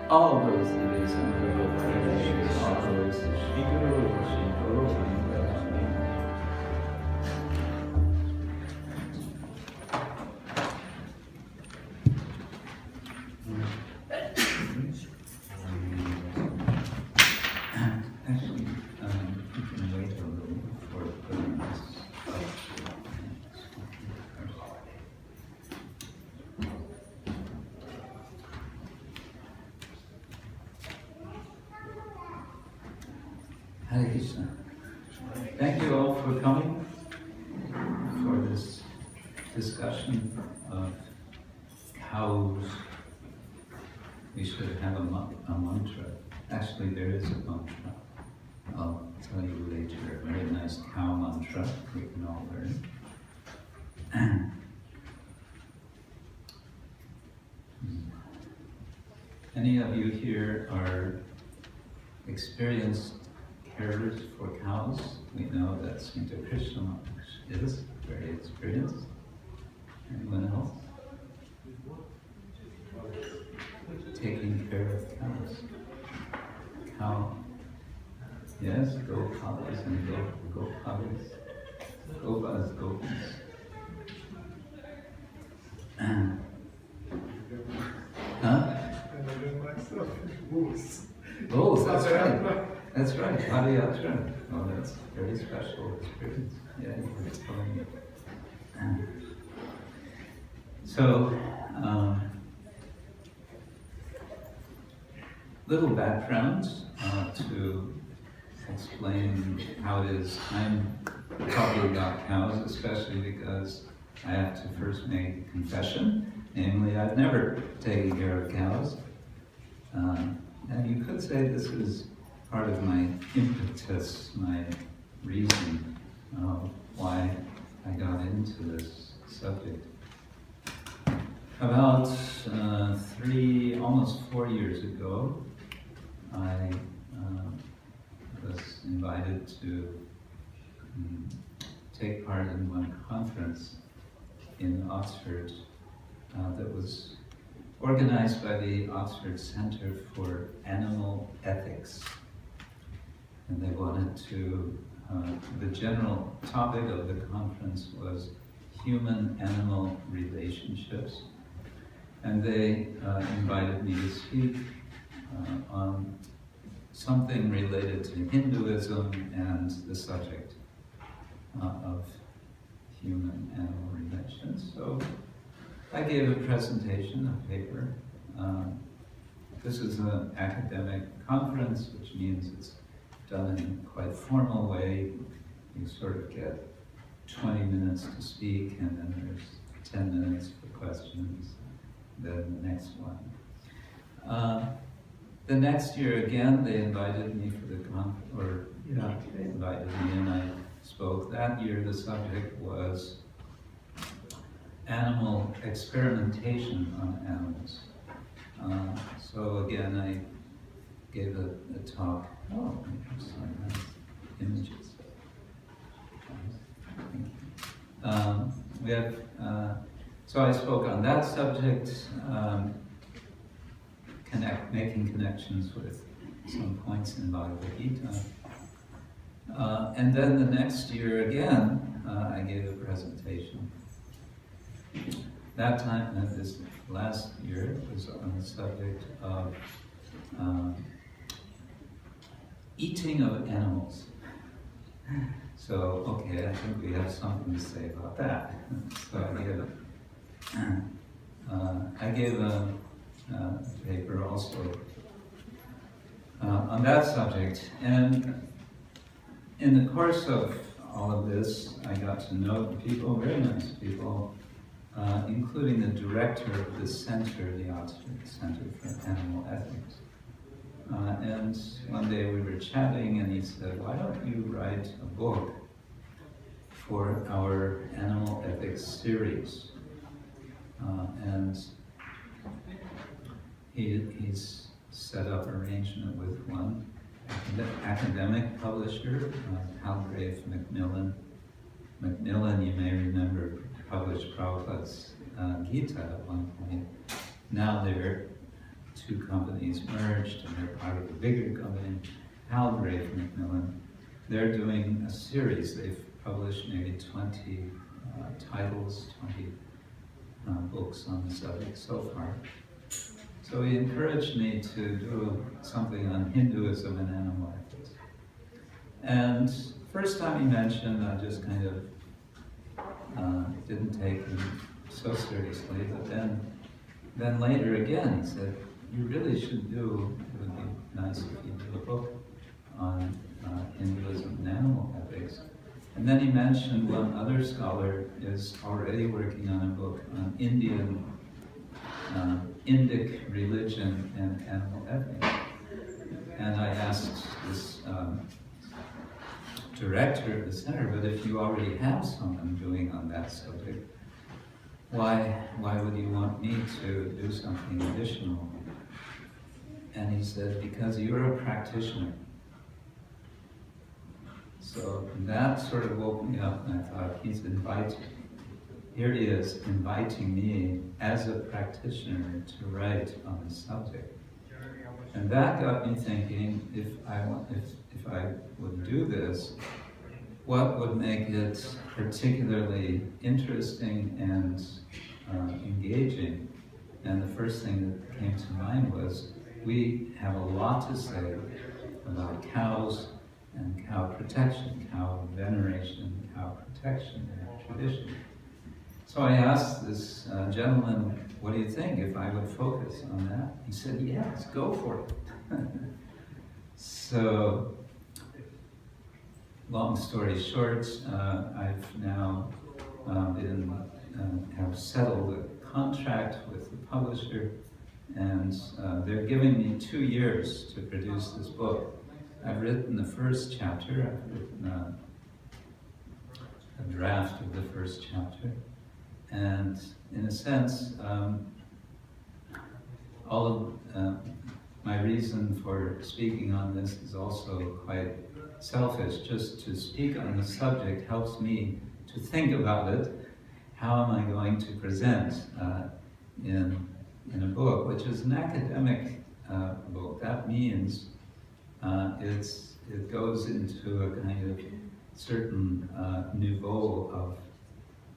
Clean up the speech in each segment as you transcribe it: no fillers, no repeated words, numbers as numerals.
All those things, all those actually, you can wait a little for putting this up. Hare Krishna. Thank you all for coming for this discussion of cows. We should have a mantra. Actually, there is a mantra. I'll tell you later. A very nice cow mantra we can all learn. Any of you here are experienced carers for cows? We know that HH Krishna is very experienced. Anyone else? Taking care of cows. Cow. Yes, go cows and go cows. Gopis, gopis. Huh? Oh, that's right. That's right. Padayatra. Oh, that's a very special experience. Yeah, you were telling me. So, little background to explain how it is I'm talking about cows, especially because I have to first make a confession. Namely, I've never taken care of cows. And you could say this is part of my impetus, my reason why I got into this subject. About almost 4 years ago, I was invited to take part in one conference in Oxford that was organized by the Oxford Centre for Animal Ethics. And they wanted to, the general topic of the conference was human-animal relationships. And they invited me to speak on something related to Hinduism and the subject of human-animal relations. So I gave a presentation, a paper. This is an academic conference, which means it's done in a quite formal way. You sort of get 20 minutes to speak, and then there's 10 minutes for questions, then the next one. The next year again, they invited me for the conference, they invited me and I spoke. That year the subject was animal experimentation on animals. So again, I gave a talk. Oh, sorry, nice images. So I spoke on that subject, making connections with some points in Bhagavad Gita. And then the next year again, I gave a presentation. That time, this last year, was on the subject of eating of animals. So, okay, I think we have something to say about that. So I gave a paper also on that subject. And in the course of all of this, I got to know people, very nice people, including the director of the center, the Oxford Center for Animal Ethics. And one day we were chatting and he said, why don't you write a book for our animal ethics series? And he's set up arrangement with one academic publisher, Palgrave Macmillan. Macmillan, you may remember, published Prabhupada's Gita at one point. Now they're two companies merged and they're part of a bigger company, Palgrave Macmillan. They're doing a series. They've published maybe 20 titles, 20 books on the subject so far. So he encouraged me to do something on Hinduism and animal ethics. And first time he mentioned, I just kind of didn't take him so seriously, but then later again he said, you really should do, it would be nice if you do a book on Hinduism and animal ethics. And then he mentioned one other scholar is already working on a book on Indic religion and animal ethics. And I asked this director of the center, but if you already have someone doing on that subject, why would you want me to do something additional? And he said, because you're a practitioner. So that sort of woke me up, and I thought, here he is inviting me as a practitioner to write on the subject. And that got me thinking, if I would do this, what would make it particularly interesting and engaging? And the first thing that came to mind was, we have a lot to say about cows and cow protection, cow veneration, cow protection in our tradition. So I asked this gentleman, what do you think if I would focus on that? He said, yes, go for it. So, long story short, I've now have settled a contract with the publisher, and they're giving me 2 years to produce this book. I've written the first chapter, I've written a draft of the first chapter, and in a sense, all of my reason for speaking on this is also quite selfish. Just to speak on the subject helps me to think about it. How am I going to present in a book, which is an academic book? That means it goes into a kind of certain niveau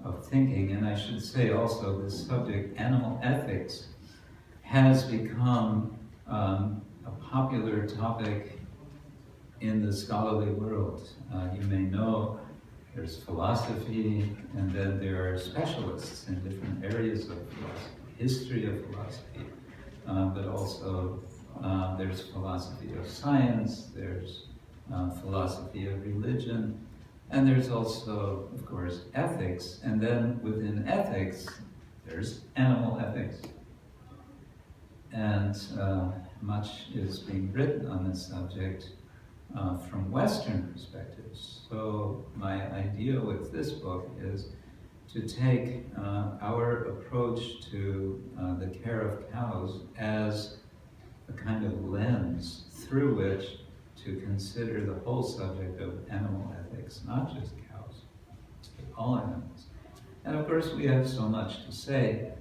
of thinking. And I should say also, this subject, animal ethics, has become a popular topic in the scholarly world. You may know there's philosophy, and then there are specialists in different areas of philosophy, history of philosophy, but also there's philosophy of science, there's philosophy of religion, and there's also, of course, ethics. And then within ethics, there's animal ethics. And much is being written on this subject from Western perspectives. So my idea with this book is to take our approach to the care of cows as a kind of lens through which to consider the whole subject of animal ethics, not just cows, but all animals. And of course, we have so much to say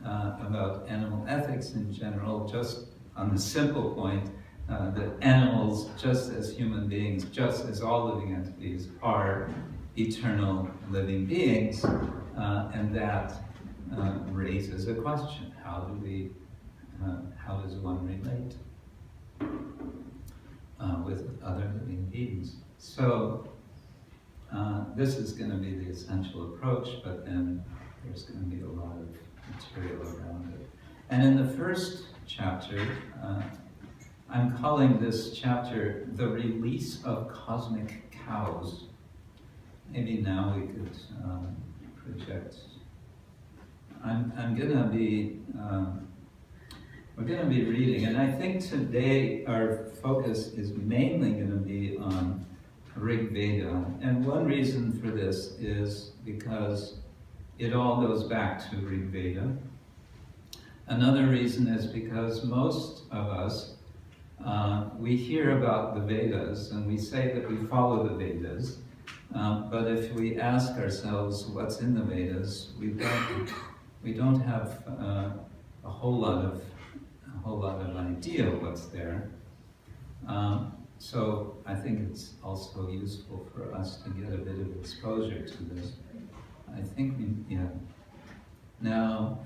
about animal ethics in general, just on the simple point that animals, just as human beings, just as all living entities, are eternal living beings, and that raises a question: how does one relate with other living beings? So this is going to be the essential approach, but then there's going to be a lot of material around it. And in the first chapter, I'm calling this chapter "The Release of Cosmic Cows." Maybe now we could project. We're going to be reading, and I think today our focus is mainly going to be on Rig Veda. And one reason for this is because it all goes back to Rig Veda. Another reason is because most of us We hear about the Vedas and we say that we follow the Vedas, but if we ask ourselves what's in the Vedas, we don't have a whole lot of idea what's there. So I think it's also useful for us to get a bit of exposure to this. I think Now,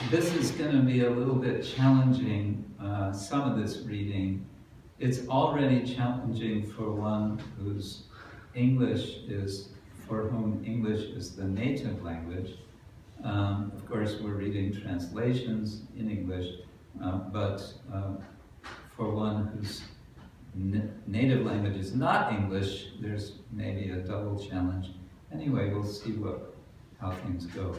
this is going to be a little bit challenging, some of this reading. It's already challenging for one for whom English is the native language. Of course, we're reading translations in English, but for one whose native language is not English, there's maybe a double challenge. Anyway, we'll see how things go.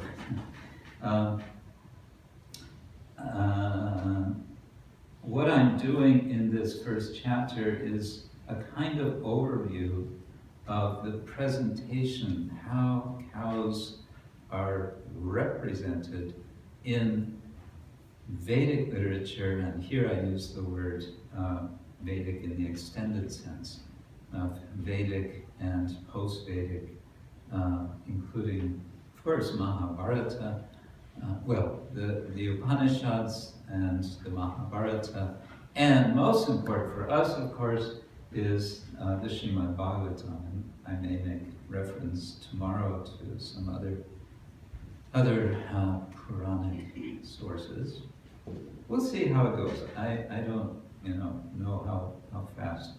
What I'm doing in this first chapter is a kind of overview of the presentation, how cows are represented in Vedic literature, and here I use the word Vedic in the extended sense of Vedic and post-Vedic, including, of course, Mahabharata, the Upanishads and the Mahabharata, and most important for us, of course, is the Srimad Bhagavatam. I may make reference tomorrow to some other Puranic sources. We'll see how it goes. I don't know how fast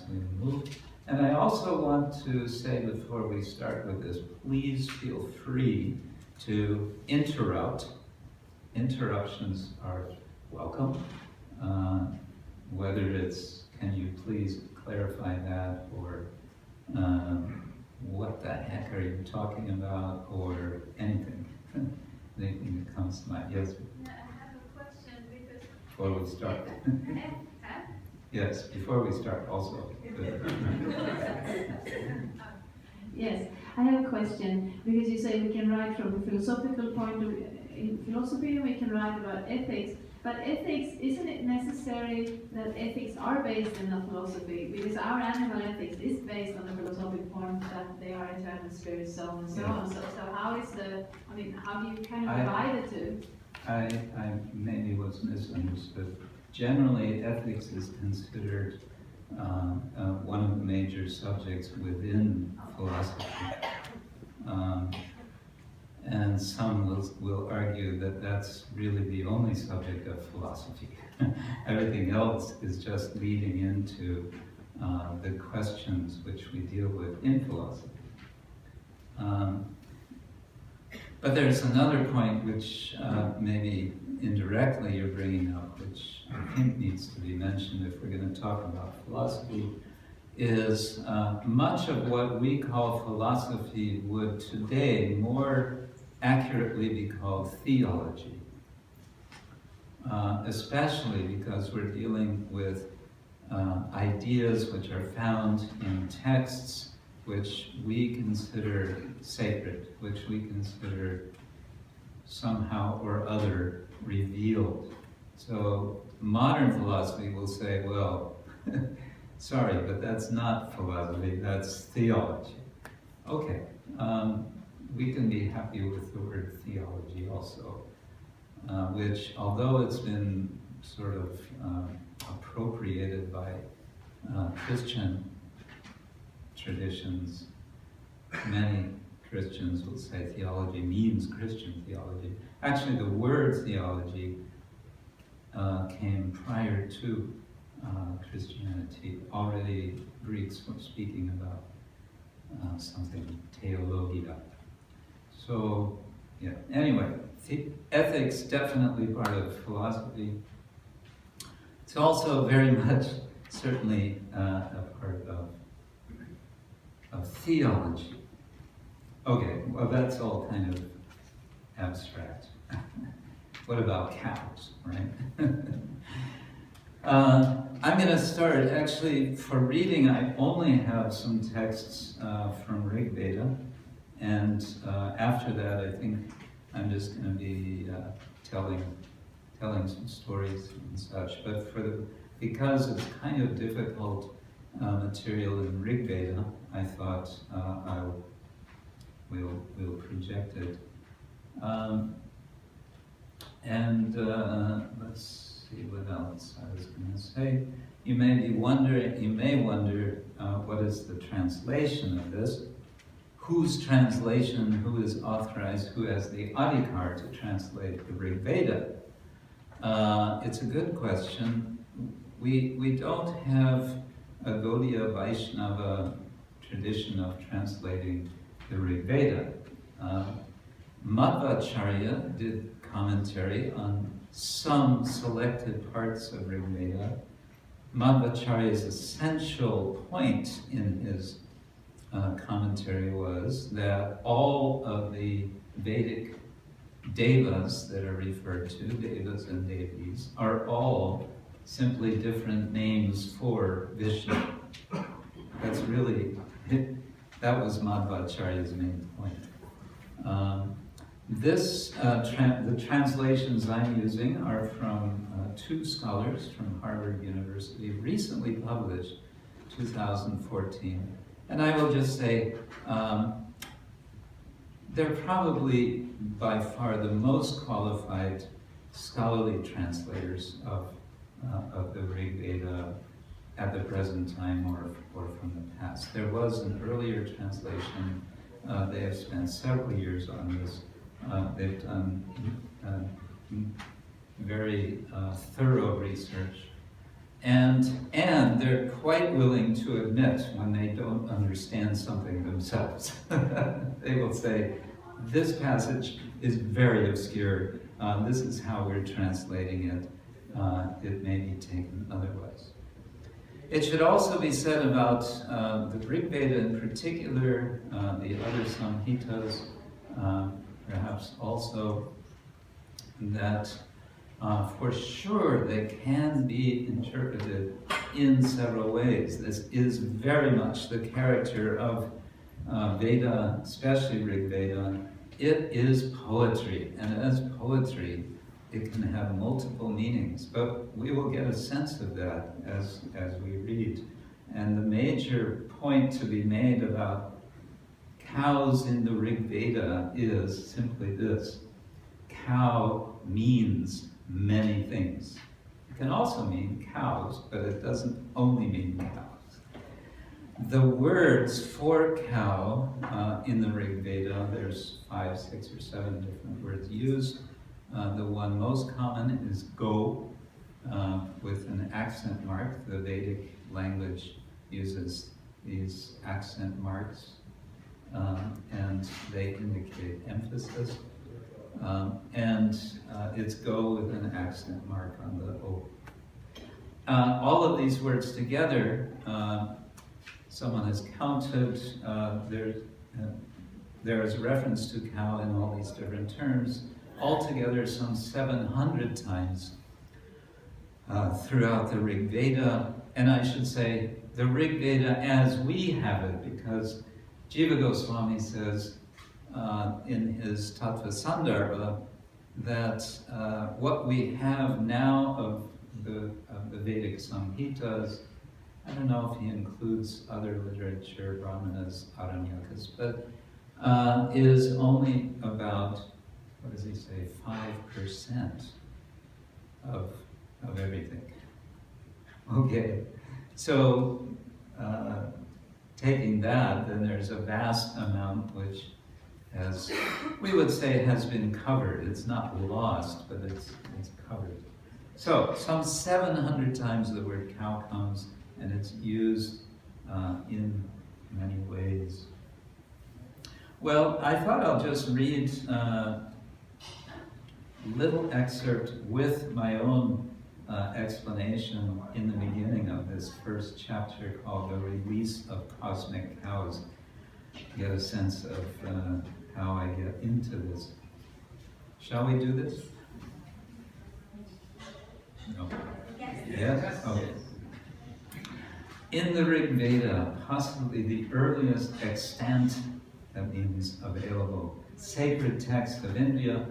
we move. And I also want to say before we start with this, please feel free to interrupt. Interruptions are welcome. Whether it's, can you please clarify that, or what the heck are you talking about, or anything. Anything that comes to mind. Yes? I have a question because... Before we start. Yes, before we start also. Yes, I have a question, because you say we can write from a philosophical point of view. In philosophy we can write about ethics, but ethics, isn't it necessary that ethics are based in a philosophy? Because our animal ethics is based on the philosophic form that they are eternal spirits, so on and so on. So how is how do you kind of divide the two? I maybe was misunderstood. Generally, ethics is considered one of the major subjects within philosophy. And some will argue that that's really the only subject of philosophy. Everything else is just leading into the questions which we deal with in philosophy. But there's another point which maybe indirectly you're bringing up, which I think needs to be mentioned if we're going to talk about philosophy, is much of what we call philosophy would today more accurately be called theology, especially because we're dealing with ideas which are found in texts which we consider sacred, which we consider somehow or other revealed. So modern philosophy will say, well, sorry, but that's not philosophy, that's theology. Okay, we can be happy with the word theology also, which, although it's been sort of appropriated by Christian traditions, many Christians will say theology means Christian theology. Actually, the word theology came prior to Christianity. Already Greeks were speaking about something, theologia. So, yeah, anyway, ethics definitely part of philosophy. It's also very much, certainly, a part of theology. Okay, well that's all kind of abstract. What about cows, right? I'm going to start, actually, for reading I only have some texts from Rig Veda, and after that I think I'm just going to be telling telling some stories and such. But because it's kind of difficult material in Rig Veda, I thought we'll project it. Let's see what else I was going to say. You may wonder what is the translation of this? Whose translation, who is authorized, who has the adhikar to translate the Rig Veda? It's a good question. We don't have a Gaudiya Vaishnava tradition of translating the Rig Veda. Madhvacharya did commentary on some selected parts of Rig Veda. Madhvacharya's essential point in his commentary was that all of the Vedic devas that are referred to, devas and devis, are all simply different names for Vishnu. That's really, that was Madhvacharya's main point. The translations I'm using are from two scholars from Harvard University, recently published, 2014. And I will just say, they're probably by far the most qualified scholarly translators of the Rig Veda at the present time or from the past. There was an earlier translation. They have spent several years on this. They've done very thorough research. And they're quite willing to admit when they don't understand something themselves. They will say, this passage is very obscure. This is how we're translating it. It may be taken otherwise. It should also be said about the Rig Veda in particular, the other Samhitas, perhaps also, that for sure they can be interpreted in several ways. This is very much the character of Veda, especially Rig Veda. It is poetry, and as poetry, it can have multiple meanings, but we will get a sense of that as we read. And the major point to be made about cows in the Rig Veda is simply this: cow means many things. It can also mean cows, but it doesn't only mean cows. The words for cow in the Rig Veda, there's 5, 6, or 7 different words used. The one most common is go, with an accent mark. The Vedic language uses these accent marks, and they indicate emphasis. It's go with an accent mark on the O. All of these words together, someone has counted, there is reference to cow in all these different terms, altogether some 700 times throughout the Rig Veda. And I should say, the Rig Veda as we have it, because Jiva Goswami says in his Tattva Sandarbha that what we have now of the Vedic Samhitas, I don't know if he includes other literature, Brahmanas, Aranyakas, but is only about, what does he say, 5% of everything. Okay, so taking that, then there's a vast amount which has, we would say, has been covered. It's not lost, but it's covered. So, some 700 times the word cow comes, and it's used in many ways. Well, I thought I'll just read a little excerpt with my own explanation in the beginning of this first chapter called The Release of Cosmic Cows. Get a sense of how I get into this. Shall we do this? No. Yes? Okay. In the Rig Veda, possibly the earliest extant, that means available, sacred text of India,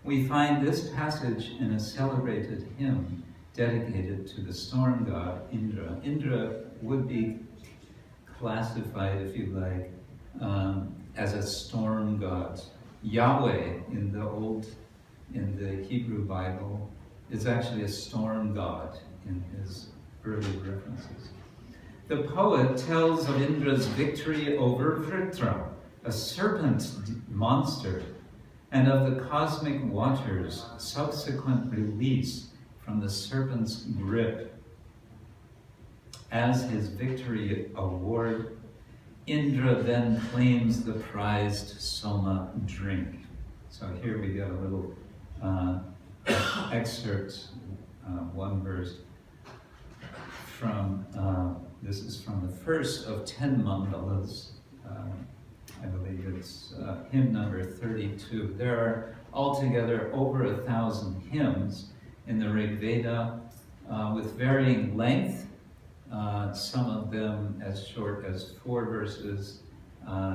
We find this passage in a celebrated hymn dedicated to the storm god Indra. Indra would be classified, if you like, as a storm god. Yahweh in the Hebrew Bible is actually a storm god in his early references. The poet tells of Indra's victory over Vritra, a serpent monster, and of the cosmic waters' subsequent release from the serpent's grip. As his victory award, Indra then claims the prized Soma drink. So here we get a little excerpt, one verse from, this is from the first of 10 mandalas. I believe it's hymn number 32. There are altogether over 1,000 hymns in the Rig Veda with varying length, some of them as short as 4 verses,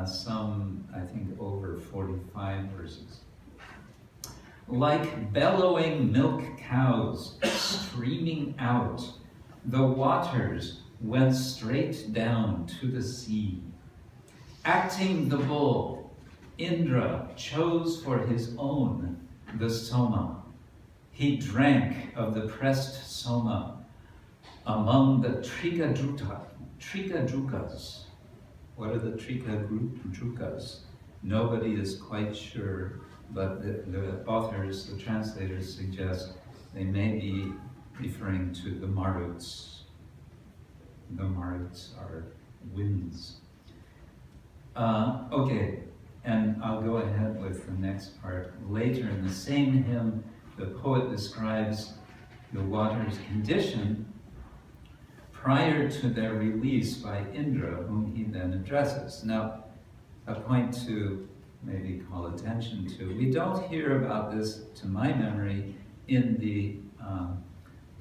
some I think over 45 verses. Like bellowing milk cows streaming out, the waters went straight down to the sea. Acting the bull, Indra chose for his own the Soma. He drank of the pressed Soma among the Trikadrukas. What are the Trikadrukas? Nobody is quite sure, but the authors, the translators suggest they may be referring to the Maruts. The Maruts are winds. Okay, and I'll go ahead with the next part. Later in the same hymn, the poet describes the water's condition prior to their release by Indra, whom he then addresses. Now, a point to maybe call attention to. We don't hear about this, to my memory, in the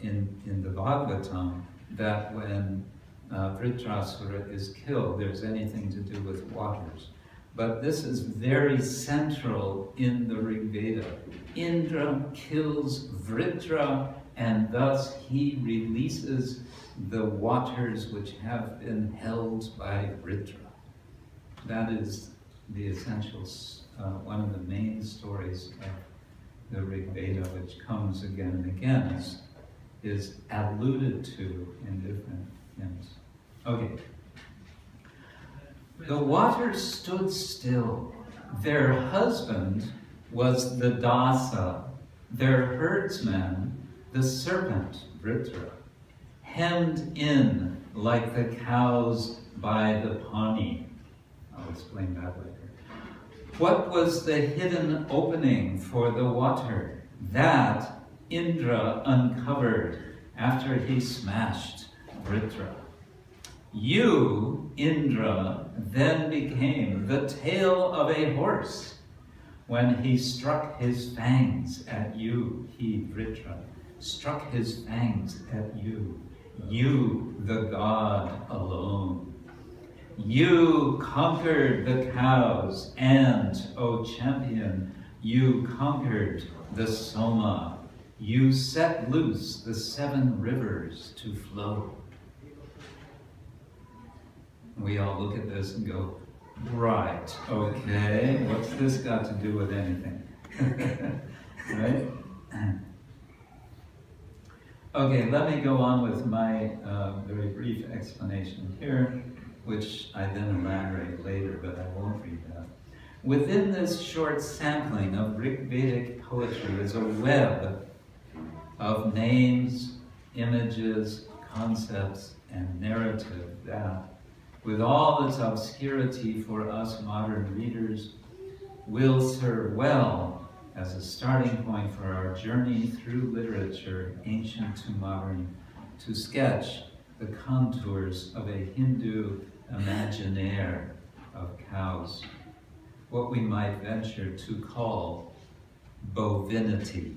Bhagavatam, that when Vritrasura is killed, there's anything to do with waters. But this is very central in the Rig Veda. Indra kills Vritra, and thus he releases the waters which have been held by Vritra. That is the essential, one of the main stories of the Rig Veda, which comes again and again, is alluded to in different hymns. Okay. The waters stood still. Their husband was the Dasa, their herdsman, the serpent, Vritra, hemmed in like the cows by the Pani. I'll explain that later. What was the hidden opening for the water? That Indra uncovered after he smashed Vritra. You, Indra, then became the tail of a horse when he struck his fangs at you. He, Vritra, struck his fangs at you. You, the god alone. You conquered the cows, and, O champion, you conquered the Soma. You set loose the 7 rivers to flow. We all look at this and go, right, okay, what's this got to do with anything? Right? Okay, let me go on with my very brief explanation here, which I then elaborate later, but I won't read that. Within this short sampling of Rig Vedic poetry is a web of names, images, concepts, and narrative that, with all its obscurity for us modern readers, will serve well as a starting point for our journey through literature, ancient to modern, to sketch the contours of a Hindu imaginaire of cows, what we might venture to call bovinity.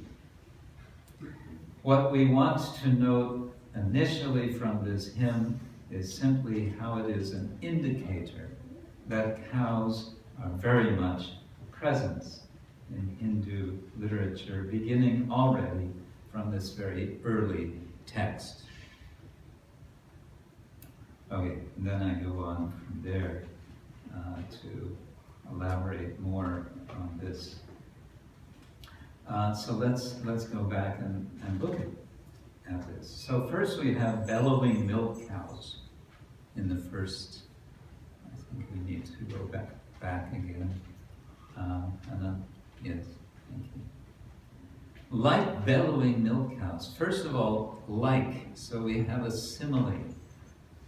What we want to note initially from this hymn is simply how it is an indicator that cows are very much a presence in Hindu literature, beginning already from this very early text. Okay, and then I go on from there to elaborate more on this. So let's go back and look at this. So first we have bellowing milk cows in the first. I think we need to go back again. And then, yes, thank you. Like bellowing milk cows. First of all, like. So we have a simile.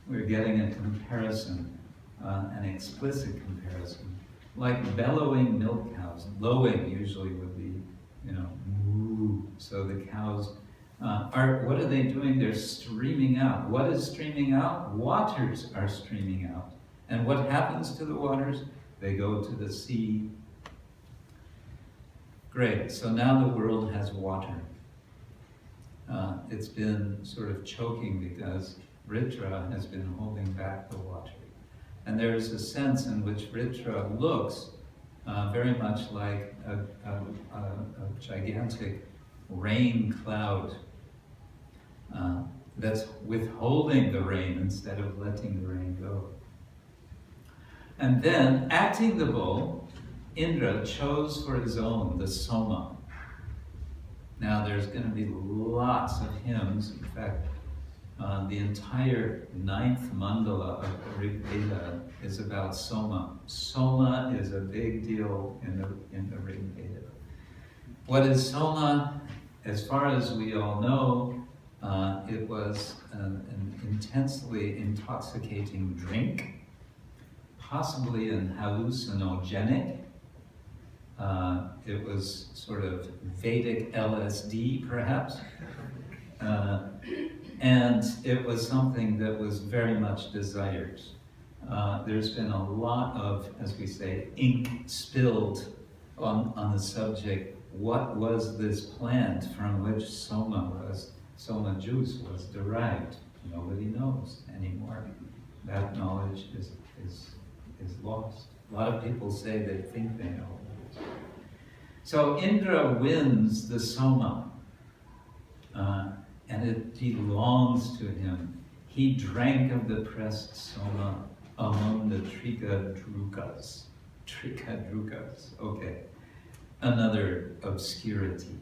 We're getting a comparison, an explicit comparison. Like bellowing milk cows. Lowing usually would be, moo. So the cows what are they doing? They're streaming out. What is streaming out? Waters are streaming out. And what happens to the waters? They go to the sea. Great, so now the world has water. It's been sort of choking because Ritra has been holding back the water. And there's a sense in which Ritra looks very much like a gigantic rain cloud that's withholding the rain instead of letting the rain go. And then, acting the bull, Indra chose for his own the Soma. Now there's going to be lots of hymns. In fact, the entire 9th mandala of the Rig Veda is about Soma. Soma is a big deal in the Rig Veda. What is Soma? As far as we all know, it was an intensely intoxicating drink, possibly an hallucinogenic. It was sort of Vedic LSD, perhaps. And it was something that was very much desired. There's been a lot of, as we say, ink spilled on the subject. What was this plant from which Soma juice was derived? Nobody knows anymore. That knowledge is lost. A lot of people say they think they know. So Indra wins the Soma, and it belongs to him. He drank of the pressed Soma among the Trikadrukas. Trikadrukas, okay. Another obscurity.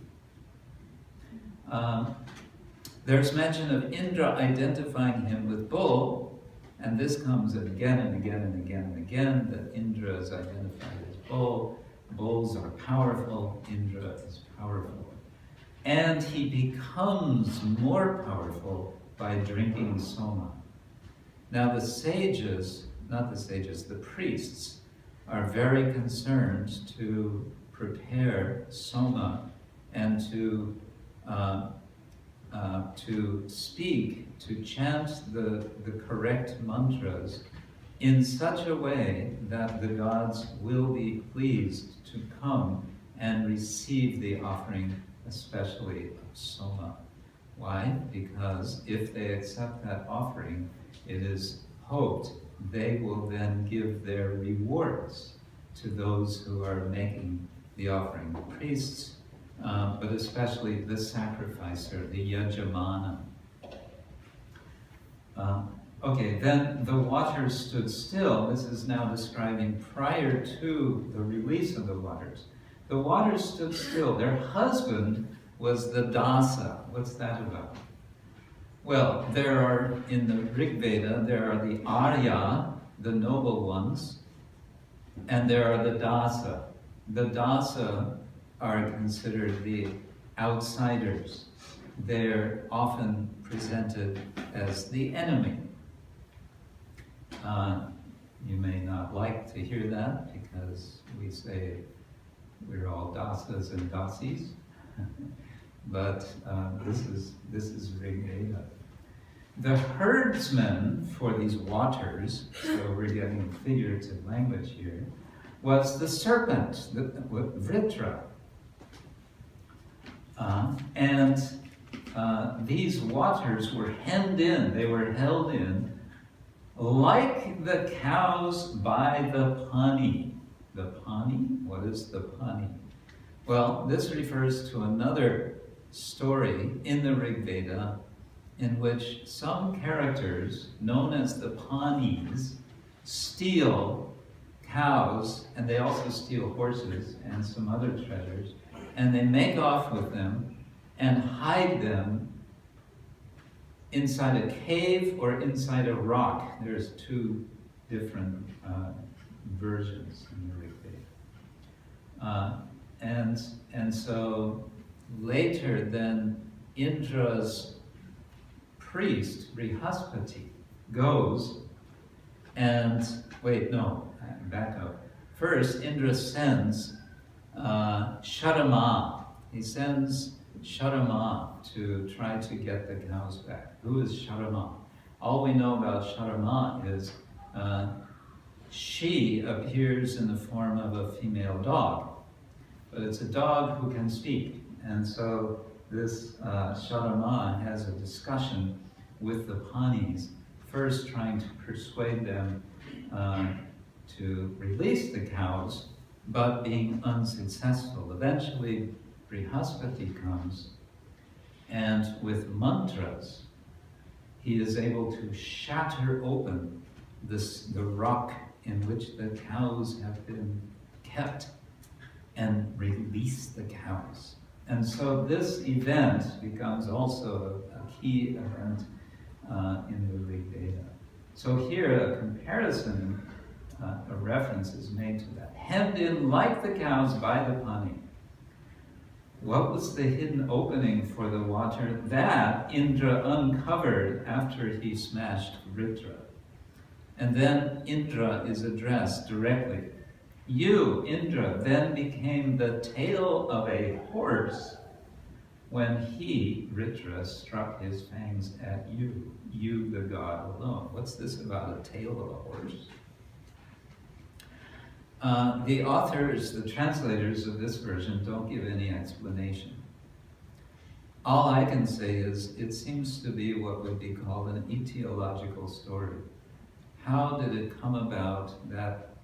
There's mention of Indra identifying him with bull, and this comes again and again and again and again, that Indra is identified as bull. Bulls are powerful, Indra is powerful. And he becomes more powerful by drinking Soma. Now the priests are very concerned to prepare Soma and to speak, to chant the correct mantras in such a way that the gods will be pleased to come and receive the offering, especially of Soma. Why? Because if they accept that offering, it is hoped they will then give their rewards to those who are making the offering, the priests, but especially the sacrificer, the yajamana. Okay, then the waters stood still. This is now describing prior to the release of the waters. The waters stood still. Their husband was the dasa. What's that about? Well, there are, in the Rig Veda, there are the Arya, the noble ones, and there are the dasa. The dasa are considered the outsiders. They're often presented as the enemy. You may not like to hear that because we say we're all dasas and dasis, but this is Rig Veda. The herdsman for these waters, so we're getting figurative language here, was the serpent, Vritra. And these waters were hemmed in, they were held in, like the cows by the pani. The pani? What is the pani? Well, this refers to another story in the Rig Veda in which some characters, known as the Panis, steal cows, and they also steal horses and some other treasures, and they make off with them and hide them inside a cave or inside a rock. There's two different versions in the Rig Veda. And so later then Indra's priest, Brihaspati, goes and, back up. First, Indra sends Sharama. He sends Sharama to try to get the cows back. Who is Sharama? All we know about Sharama is she appears in the form of a female dog, but it's a dog who can speak. And so this Sharama has a discussion with the Panis, first trying to persuade them to release the cows, but being unsuccessful. Eventually, Brihaspati comes, and with mantras, he is able to shatter open the rock in which the cows have been kept and release the cows. And so this event becomes also a key event in the Rig Veda. So here a comparison, a reference is made to that. Hemmed in like the cows by the Pani. What was the hidden opening for the water? That Indra uncovered after he smashed Vritra. And then Indra is addressed directly. You, Indra, then became the tail of a horse when he, Vritra, struck his fangs at you the god alone. What's this about a tail of a horse? The authors, the translators of this version don't give any explanation. All I can say is it seems to be what would be called an etiological story. How did it come about that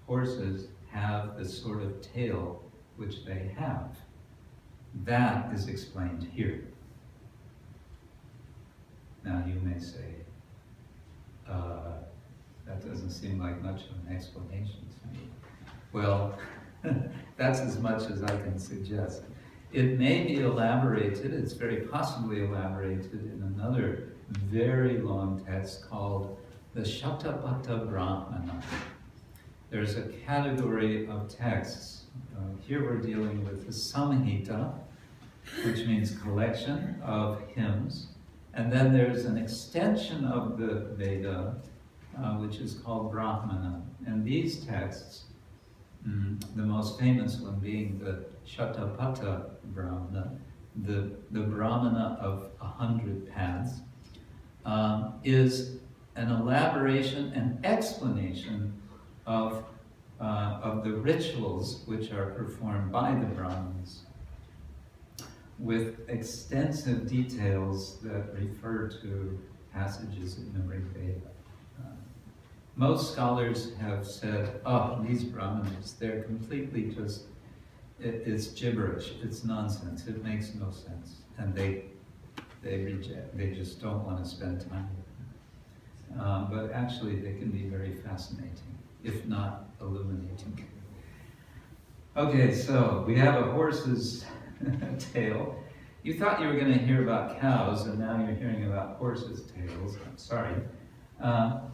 horses have the sort of tail which they have? That is explained here. Now you may say, that doesn't seem like much of an explanation to me. Well, that's as much as I can suggest. It may be elaborated, it's very possibly elaborated in another very long text called the Shatapatha Brahmana. There's a category of texts. Here we're dealing with the Samhita, which means collection of hymns. And then there's an extension of the Veda, which is called Brahmana. And these texts, the most famous one being the Shatapatha Brahmana, the Brahmana of 100 paths, is an elaboration and explanation of the rituals which are performed by the Brahmins, with extensive details that refer to passages in the Rig Veda. Most scholars have said, these Brahmanas, they're completely just, it's gibberish, it's nonsense, it makes no sense. And they reject, they just don't want to spend time with them. But actually they can be very fascinating, if not illuminating. Okay, so we have a horse's tail. You thought you were going to hear about cows, and now you're hearing about horses' tails. I'm sorry.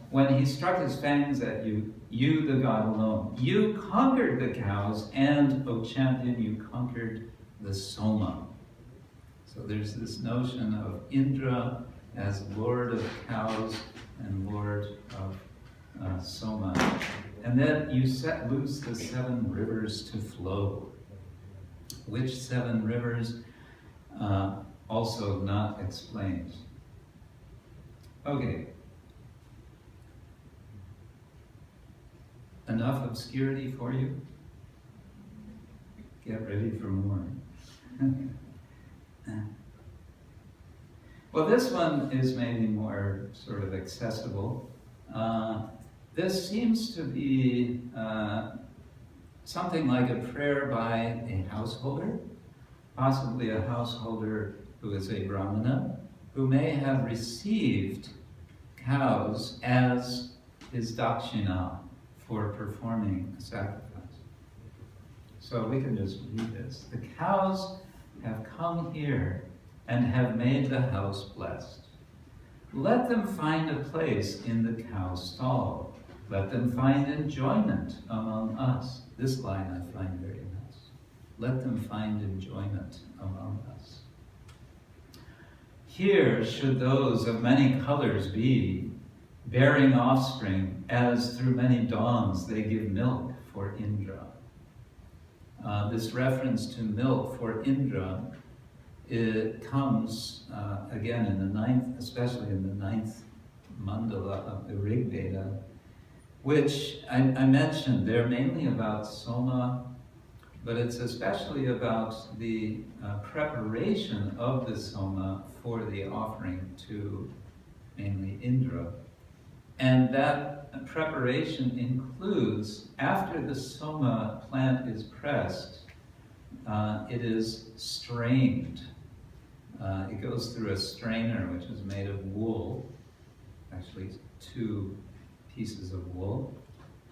When he struck his fangs at you, the god alone, you conquered the cows, and, O champion, you conquered the Soma. So there's this notion of Indra as lord of cows and lord of Soma. And then you set loose the 7 rivers to flow. Which 7 rivers? Also not explained. Okay. Enough obscurity for you? Get ready for more. Well, this one is maybe more sort of accessible. This seems to be something like a prayer by a householder, possibly a householder who is a brahmana, who may have received cows as his dakshina for performing a sacrifice. So we can just read this. The cows have come here and have made the house blessed. Let them find a place in the cow stall. Let them find enjoyment among us. This line I find very nice. Let them find enjoyment among us. Here should those of many colors be, bearing offspring, as through many dawns they give milk for Indra. This reference to milk for Indra, it comes again in the ninth, especially in the ninth mandala of the Rig Veda, which I mentioned. They're mainly about Soma, but it's especially about the preparation of the Soma for the offering to mainly Indra. And that preparation includes, after the Soma plant is pressed, it is strained. It goes through a strainer, which is made of wool, actually 2 pieces of wool.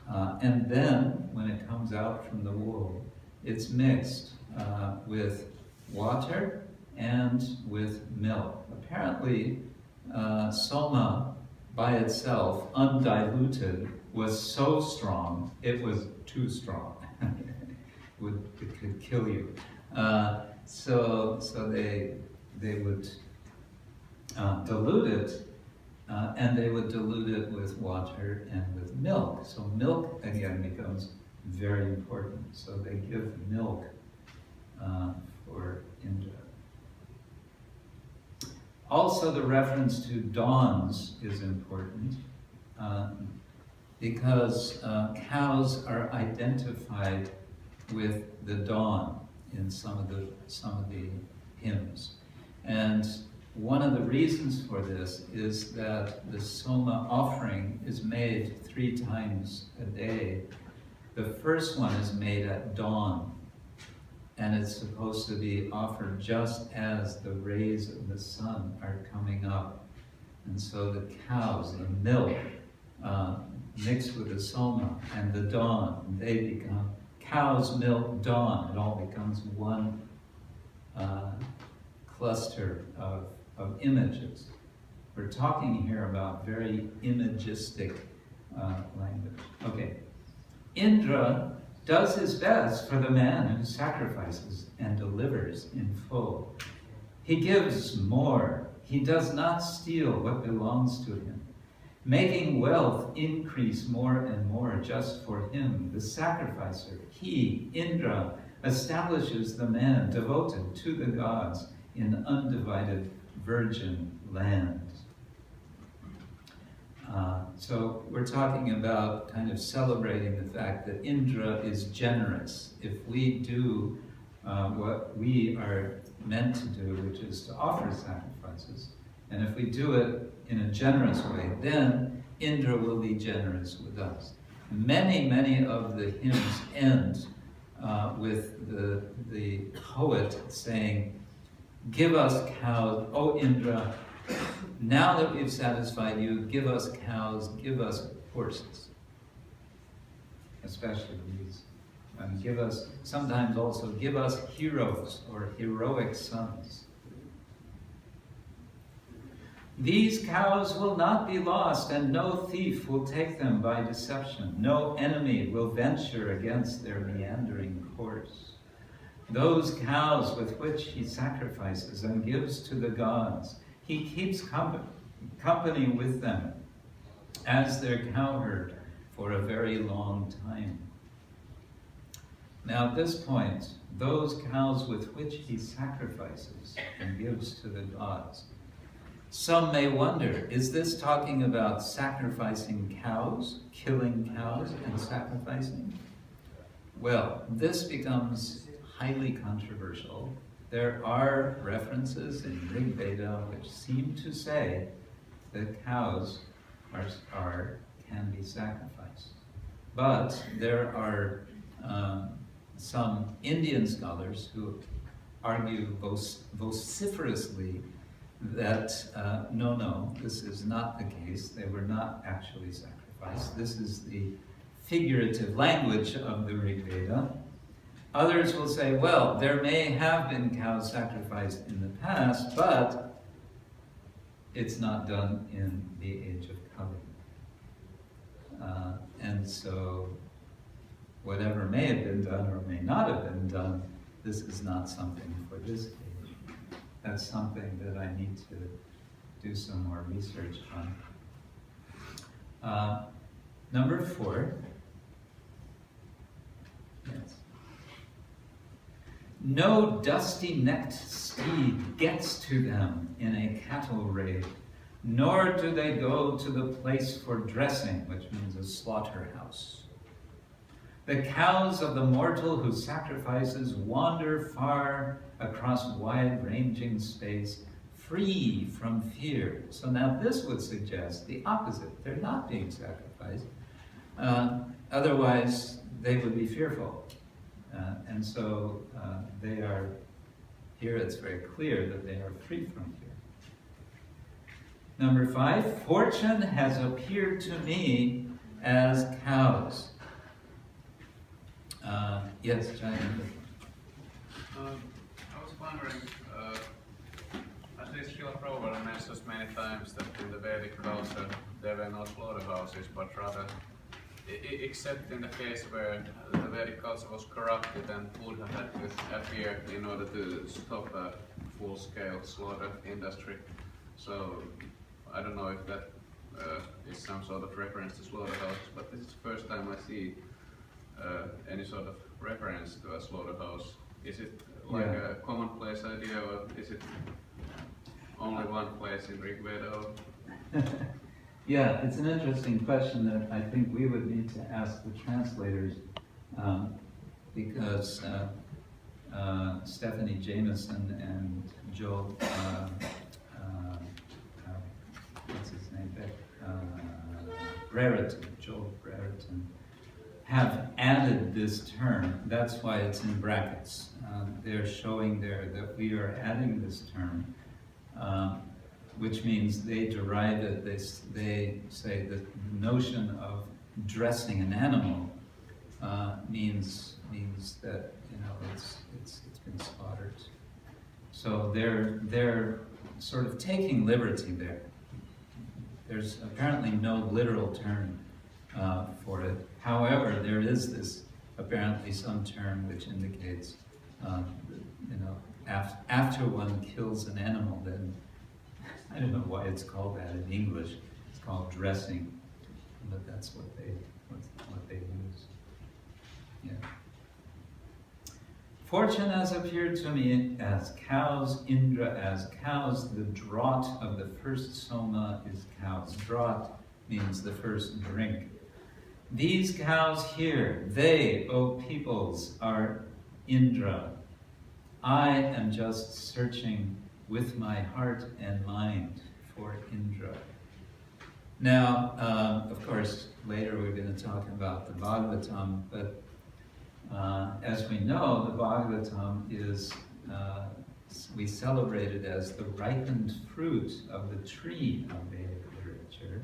And then, when it comes out from the wool, it's mixed with water and with milk. Apparently, Soma by itself, undiluted, was so strong, it was too strong. It could kill you. So they would dilute it, and they would dilute it with water and with milk. So milk, again, becomes very important. So they give milk for Indra. Also, the reference to dawns is important because cows are identified with the dawn in some of the hymns. And one of the reasons for this is that the Soma offering is made 3 times a day. The first one is made at dawn, and it's supposed to be offered just as the rays of the sun are coming up. And so the cows, the milk, mixed with the Soma and the dawn, they become cows, milk, dawn. It all becomes one cluster of images. We're talking here about very imagistic language. Okay. Indra does his best for the man who sacrifices and delivers in full. He gives more. He does not steal what belongs to him, making wealth increase more and more just for him, the sacrificer. He, Indra, establishes the man devoted to the gods in undivided virgin land. So we're talking about kind of celebrating the fact that Indra is generous. If we do what we are meant to do, which is to offer sacrifices, and if we do it in a generous way, then Indra will be generous with us. Many of the hymns end with the poet saying, "Give us cows, O Indra, now that we've satisfied you, give us cows, give us horses." Especially these. And give us, sometimes also, give us heroes or heroic sons. These cows will not be lost, and no thief will take them by deception. No enemy will venture against their meandering course. Those cows with which he sacrifices and gives to the gods, he keeps company with them as their cowherd for a very long time. Now at this point, those cows with which he sacrifices and gives to the gods, some may wonder, is this talking about sacrificing cows, killing cows and sacrificing? Well, this becomes highly controversial. There are references in Rig Veda which seem to say that cows can be sacrificed. But there are some Indian scholars who argue vociferously that no, this is not the case. They were not actually sacrificed. This is the figurative language of the Rig Veda. Others will say, well, there may have been cows sacrificed in the past, but it's not done in the age of Kali. And so, whatever may have been done or may not have been done, this is not something for this age. That's something that I need to do some more research on. Number 4. Yes. No dusty-necked steed gets to them in a cattle raid, nor do they go to the place for dressing, which means a slaughterhouse. The cows of the mortal who sacrifices wander far across wide-ranging space, free from fear. So now this would suggest the opposite. They're not being sacrificed. Otherwise, they would be fearful. And so they are, here it's very clear that they are free from fear. Number 5, fortune has appeared to me as cows. Yes, John. I was wondering, at least Srila Prabhupada mentions many times that in the Vedic culture there were no slaughterhouses, but rather, except in the case where the Vedic culture was corrupted and Buddha had to appear in order to stop a full-scale slaughter industry. So I don't know if that is some sort of reference to slaughterhouses, but this is the first time I see any sort of reference to a slaughterhouse. Is it like a commonplace idea, or is it only one place in Rig Veda? Yeah, it's an interesting question that I think we would need to ask the translators, because Stephanie Jameson and Joel, what's his name? Joel Brereton, have added this term. That's why it's in brackets. They're showing there that we are adding this term, which means they derive it. They say that the notion of dressing an animal means that it's been slaughtered. So they're sort of taking liberty there. There's apparently no literal term for it. However, there is this apparently some term which indicates, after one kills an animal, then I don't know why it's called that in English. It's called dressing, but that's what they use. Yeah. Fortune has appeared to me as cows, Indra as cows. The draught of the first Soma is cows. Draught means the first drink. These cows here, they, O peoples, are Indra. I am just searching with my heart and mind for Indra. Now, of course, later we're going to talk about the Bhagavatam, but as we know, the Bhagavatam is, we celebrate it as the ripened fruit of the tree of Vedic literature.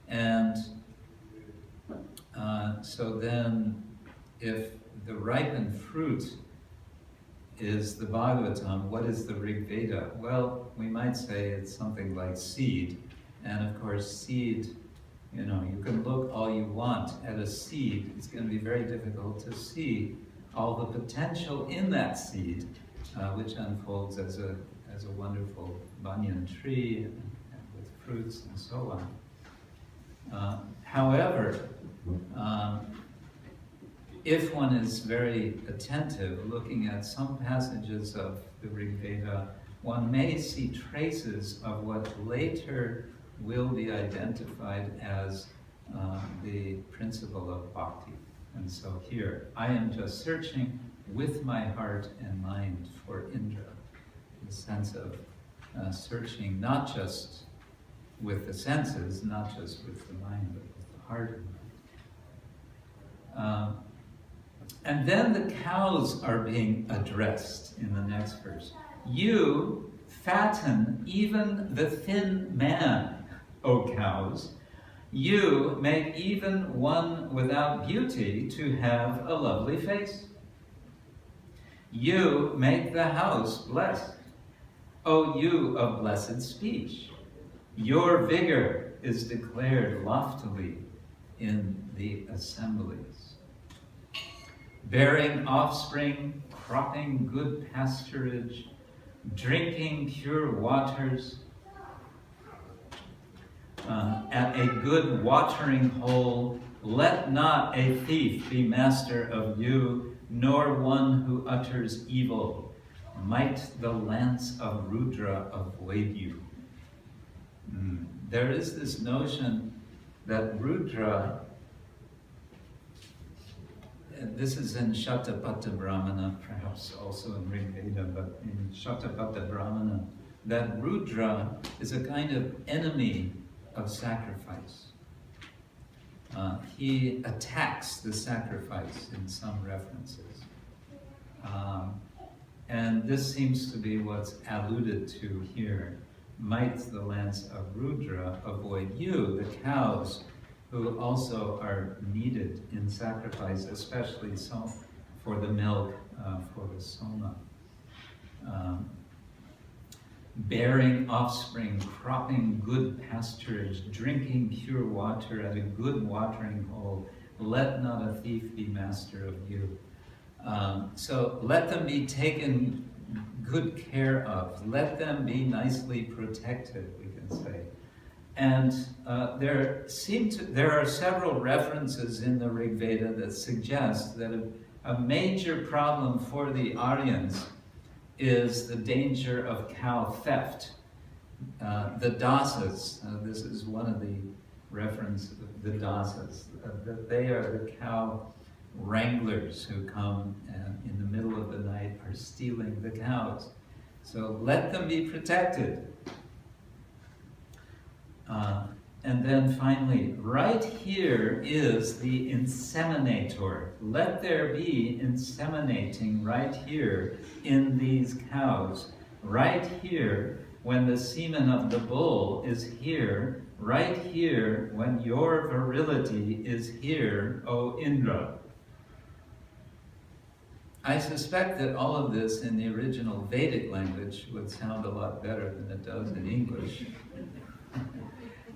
And so then, if the ripened fruit is the Bhagavatam, what is the Rig Veda? Well, we might say it's something like seed. And of course, seed, you can look all you want at a seed. It's going to be very difficult to see all the potential in that seed, which unfolds as a wonderful banyan tree and with fruits and so on. However, if one is very attentive, looking at some passages of the Rig Veda, one may see traces of what later will be identified as the principle of Bhakti. And so here, I am just searching with my heart and mind for Indra, the sense of searching not just with the senses, not just with the mind, but with the heart and mind. And then the cows are being addressed in the next verse. You fatten even the thin man, O cows. You make even one without beauty to have a lovely face. You make the house blessed, O you of blessed speech. Your vigor is declared loftily in the assemblies. Bearing offspring, cropping good pasturage, drinking pure waters, at a good watering hole, let not a thief be master of you, nor one who utters evil. Might the lance of Rudra avoid you. There is this notion that Rudra, this is in Shatapatha Brahmana, perhaps also in Rig Veda, but in Shatapatha Brahmana, that Rudra is a kind of enemy of sacrifice. He attacks the sacrifice in some references. And this seems to be what's alluded to here. Might the lance of Rudra avoid you, the cows, who also are needed in sacrifice, especially so for the milk, for the Soma. Bearing offspring, cropping good pasturage, drinking pure water at a good watering hole, let not a thief be master of you. So let them be taken good care of. Let them be nicely protected, we can say. And there are several references in the Rig Veda that suggest that a major problem for the Aryans is the danger of cow theft. The dasas, this is one of the references, the dasas, that they are the cow wranglers who come in the middle of the night are stealing the cows. So let them be protected. And then finally, right here is the inseminator. Let there be inseminating right here in these cows. Right here, when the semen of the bull is here. Right here, when your virility is here, O Indra. I suspect that all of this in the original Vedic language would sound a lot better than it does in English.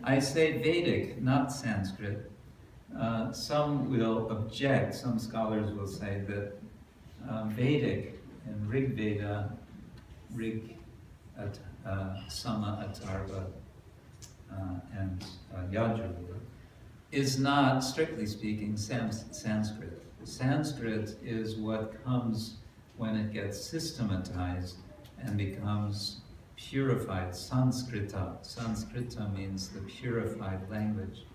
I say Vedic, not Sanskrit. Some will object, some scholars will say that Vedic and Rig Veda, Sama, Atharva, and Yajurveda, is not, strictly speaking, Sanskrit. Sanskrit is what comes when it gets systematized and becomes purified. Sanskrita. Sanskrita means the purified language.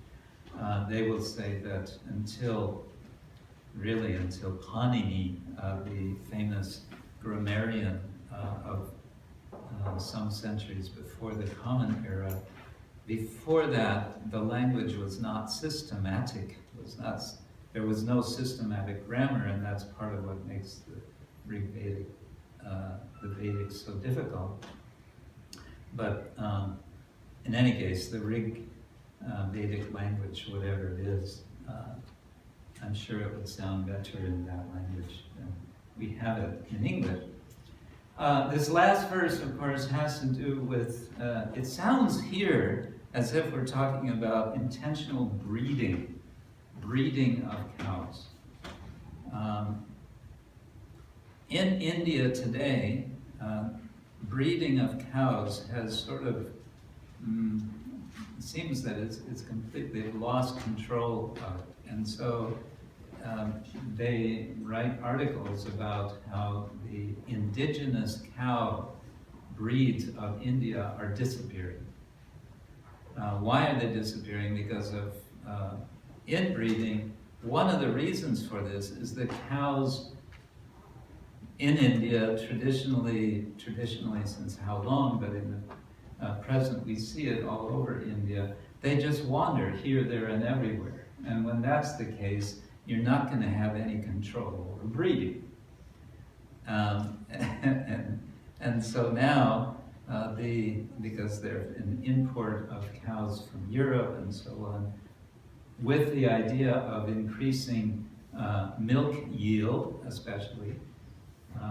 They will say that until Panini, the famous grammarian of some centuries before the Common Era, before that the language was not systematic. There was no systematic grammar, and that's part of what makes the Rigveda, the Vedic, so difficult. But in any case, the Rig Vedic language, whatever it is, I'm sure it would sound better in that language than we have it in English. This last verse, of course, has to do with, it sounds here as if we're talking about intentional breeding of cows. In India today, breeding of cows has sort of, it seems that it's completely lost control of it. And so they write articles about how the indigenous cow breeds of India are disappearing. Why are they disappearing? Because of inbreeding. One of the reasons for this is that cows in India, traditionally since how long, but in the present we see it all over India, they just wander here, there, and everywhere. And when that's the case, you're not going to have any control over breeding. And so now, because they're an import of cows from Europe and so on, with the idea of increasing milk yield, especially,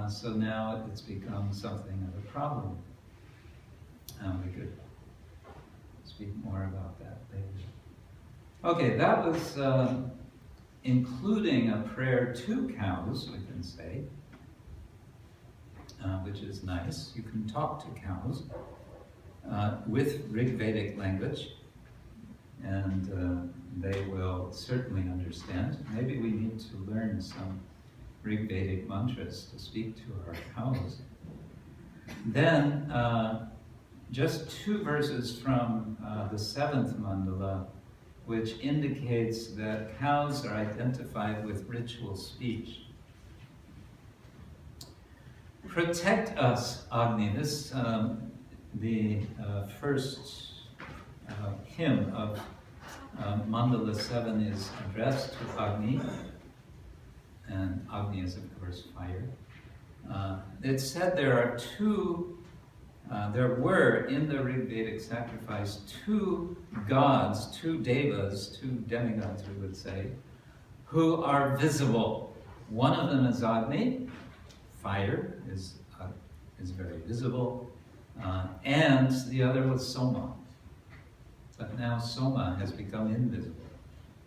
so now it's become something of a problem. We could speak more about that later. Okay, that was including a prayer to cows, we can say, which is nice. You can talk to cows with Rig Vedic language, and they will certainly understand. Maybe we need to learn some Rig Vedic mantras to speak to our cows. Then, just 2 verses from the 7th mandala, which indicates that cows are identified with ritual speech. Protect us, Agni. This, the first hymn of Mandala 7 is addressed to Agni, and Agni is, of course, fire. It's said there were in the Rig Vedic sacrifice 2 gods, 2 devas, 2 demigods, we would say, who are visible. One of them is Agni, fire is very visible, and the other was Soma. But now Soma has become invisible.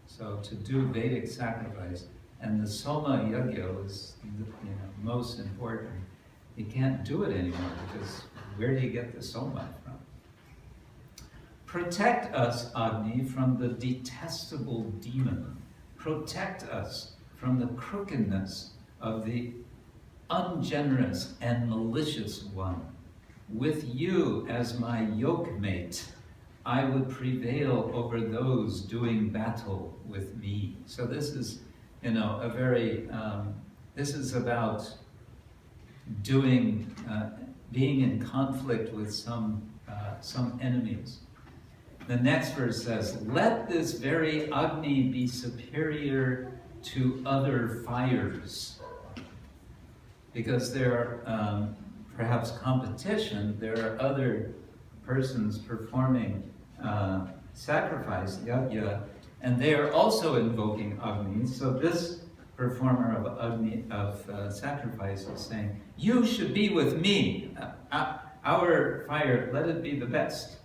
So to do Vedic sacrifice, and the Soma Yagya is most important. You can't do it anymore because where do you get the Soma from? Protect us, Agni, from the detestable demon. Protect us from the crookedness of the ungenerous and malicious one. With you as my yoke mate, I would prevail over those doing battle with me. So this is, a very, this is about being in conflict with some enemies. The next verse says, let this very Agni be superior to other fires. Because there are perhaps competition, there are other persons performing sacrifice, yajna, and they are also invoking Agni. So this performer of Agni, sacrifice is saying, you should be with me. Our fire, let it be the best.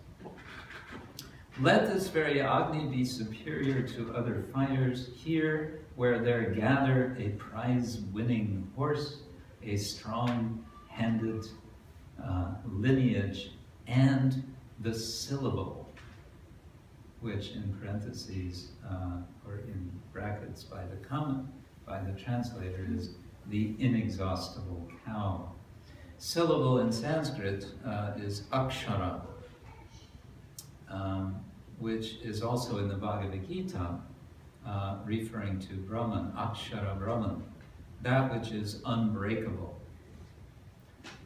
Let this very Agni be superior to other fires, here where there gather a prize-winning horse, a strong-handed lineage, and the syllable, which in parentheses or in brackets by the translator is the inexhaustible cow. Syllable in Sanskrit is akshara, which is also in the Bhagavad Gita referring to Brahman, akshara Brahman, that which is unbreakable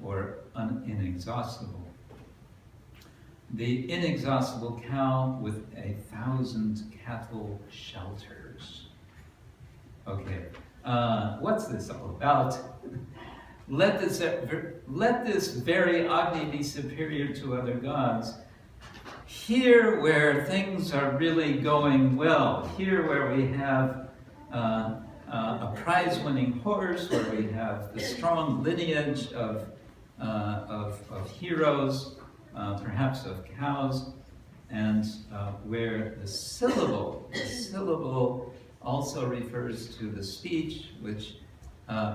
or inexhaustible. The inexhaustible cow with 1,000 cattle shelters. Okay, what's this all about? Let this very Agni be superior to other gods. Here where things are really going well, here where we have a prize-winning horse, where we have the strong lineage of heroes, perhaps of cows, and where the syllable also refers to the speech, which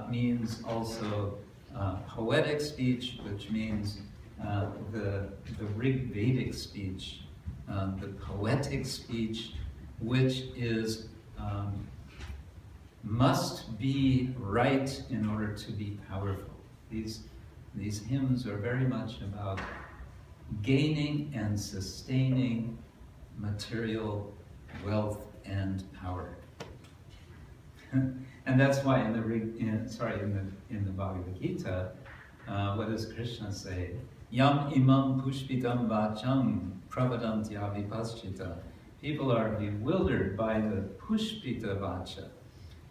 means also poetic speech, which means the Rig Vedic speech, the poetic speech, which is must be right in order to be powerful. These hymns are very much about gaining and sustaining material wealth and power. And that's why in the Bhagavad Gita, what does Krishna say? Yam imam pushpitam vacham pravadantya vipaschita. People are bewildered by the pushpita vacha,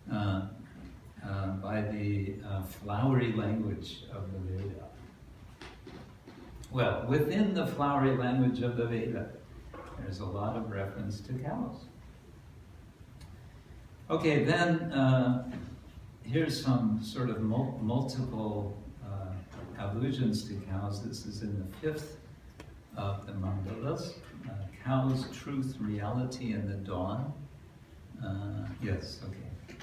by the flowery language of the Veda. Well, within the flowery language of the Veda, there's a lot of reference to cows. Okay, then here's some sort of multiple allusions to cows. This is in the 5th of the mandalas. Cows, truth, reality, and the dawn. Yes, okay.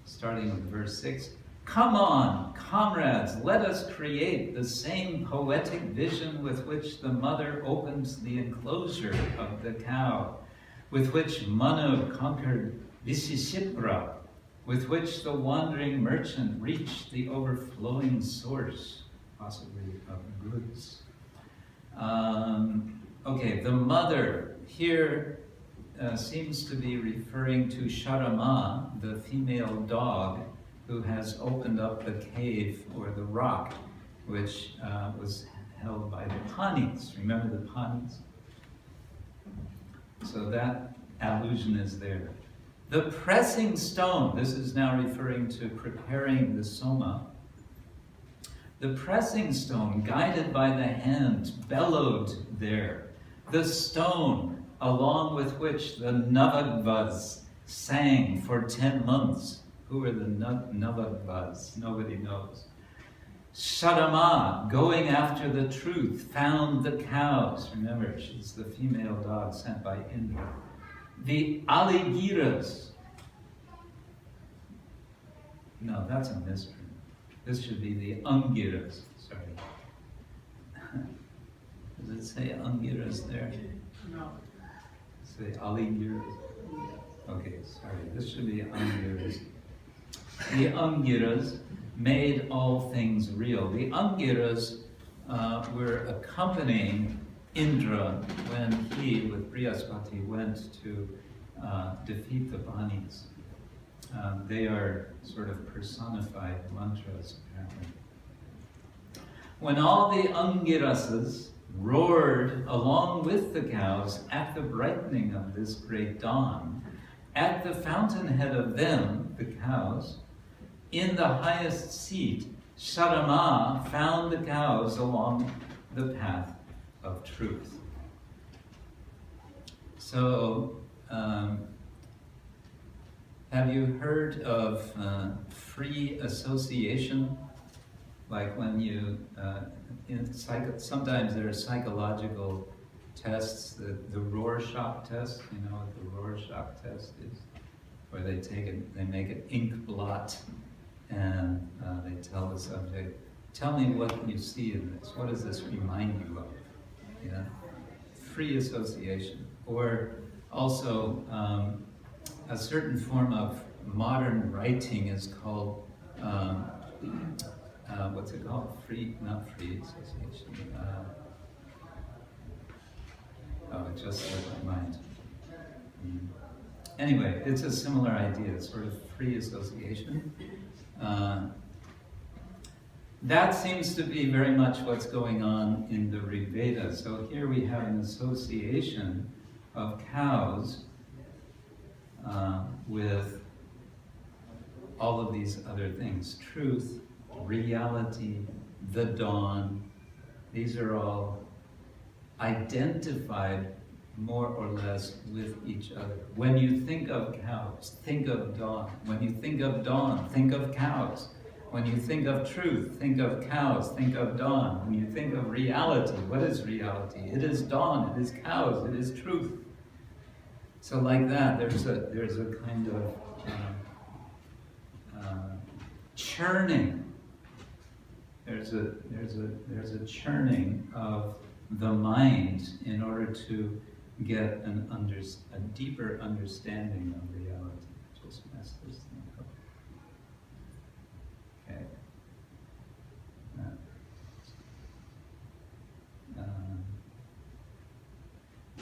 Starting with verse 6. Come on, comrades, let us create the same poetic vision with which the mother opens the enclosure of the cow, with which Manu conquered Visisipra, with which the wandering merchant reached the overflowing source, possibly of goods. Okay, the mother here seems to be referring to Sharama, the female dog, who has opened up the cave or the rock, which was held by the Panis. Remember the Panis? So that allusion is there. The pressing stone, this is now referring to preparing the Soma. The pressing stone, guided by the hand, bellowed there. The stone, along with which the Navagvas sang for 10 months. Who are the Navagvas? Nobody knows. Sharama, going after the truth, found the cows. Remember, she's the female dog sent by Indra. The Aligiras. No, that's a misprint. This should be the Angiras. Sorry. Does it say Angiras there? No. Say Aligiras. Okay, sorry. This should be Angiras. The Angiras made all things real. The Angiras were accompanying Indra when he, with Brihaspati, went to defeat the Panis. They are sort of personified mantras, apparently. When all the Angirasas roared along with the cows at the brightening of this great dawn, at the fountainhead of them, the cows, in the highest seat, Sharama found the cows along the path of truth. So, have you heard of free association? Like when you, sometimes there are psychological tests, the Rorschach test, you know what the Rorschach test is? Where they make an ink blot and they tell the subject, tell me what you see in this. What does this remind you of? Yeah? Free association. Or also, a certain form of modern writing is called, what's it called? Not free association. It just slipped my mind. Anyway, it's a similar idea, sort of free association. That seems to be very much what's going on in the Rig Veda. So here we have an association of cows with all of these other things. Truth, reality, the dawn. These are all identified more or less with each other. When you think of cows, think of dawn. When you think of dawn, think of cows. When you think of truth, think of cows, think of dawn. When you think of reality, what is reality? It is dawn, it is cows, it is truth. So like that, there's a kind of churning. There's a churning of the mind in order to get a deeper understanding of reality. Just mess this thing up. Okay.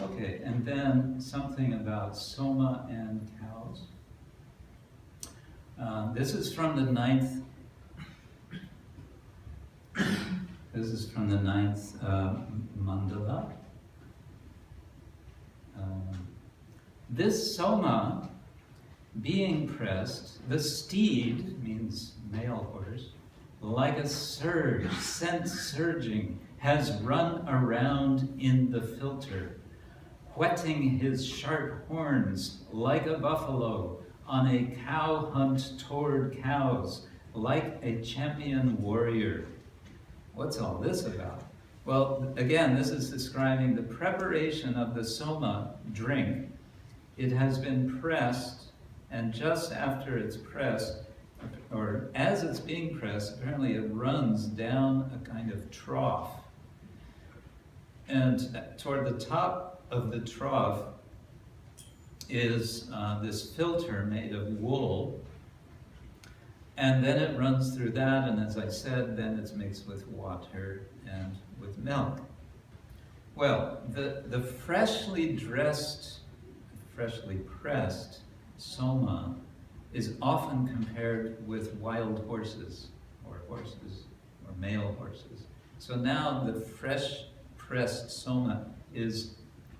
Okay, and then something about Soma and cows. This is from the 9th. This is from the 9th mandala. This Soma being pressed, the steed, means male horse, like a surge, sent surging, has run around in the filter, whetting his sharp horns like a buffalo on a cow hunt toward cows, like a champion warrior. What's all this about? Well, again, this is describing the preparation of the Soma drink. It has been pressed, and just after it's pressed, or as it's being pressed, apparently it runs down a kind of trough. And toward the top of the trough is this filter made of wool. And then it runs through that, and as I said, then it's mixed with water and with milk. Well, the freshly pressed Soma is often compared with wild horses, or male horses. So now the fresh pressed Soma is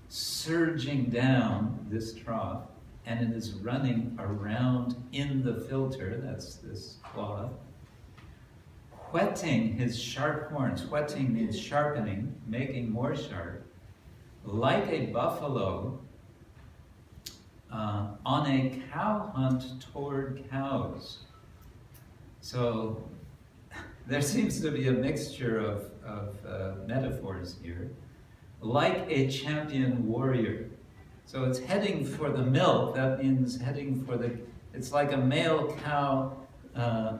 surging down this trough, and it is running around in the filter, that's this cloth, whetting his sharp horns. Whetting means sharpening, making more sharp, like a buffalo on a cow hunt toward cows. So there seems to be a mixture of metaphors here. Like a champion warrior. So it's heading for the milk. That means heading for the. It's like a male cow. A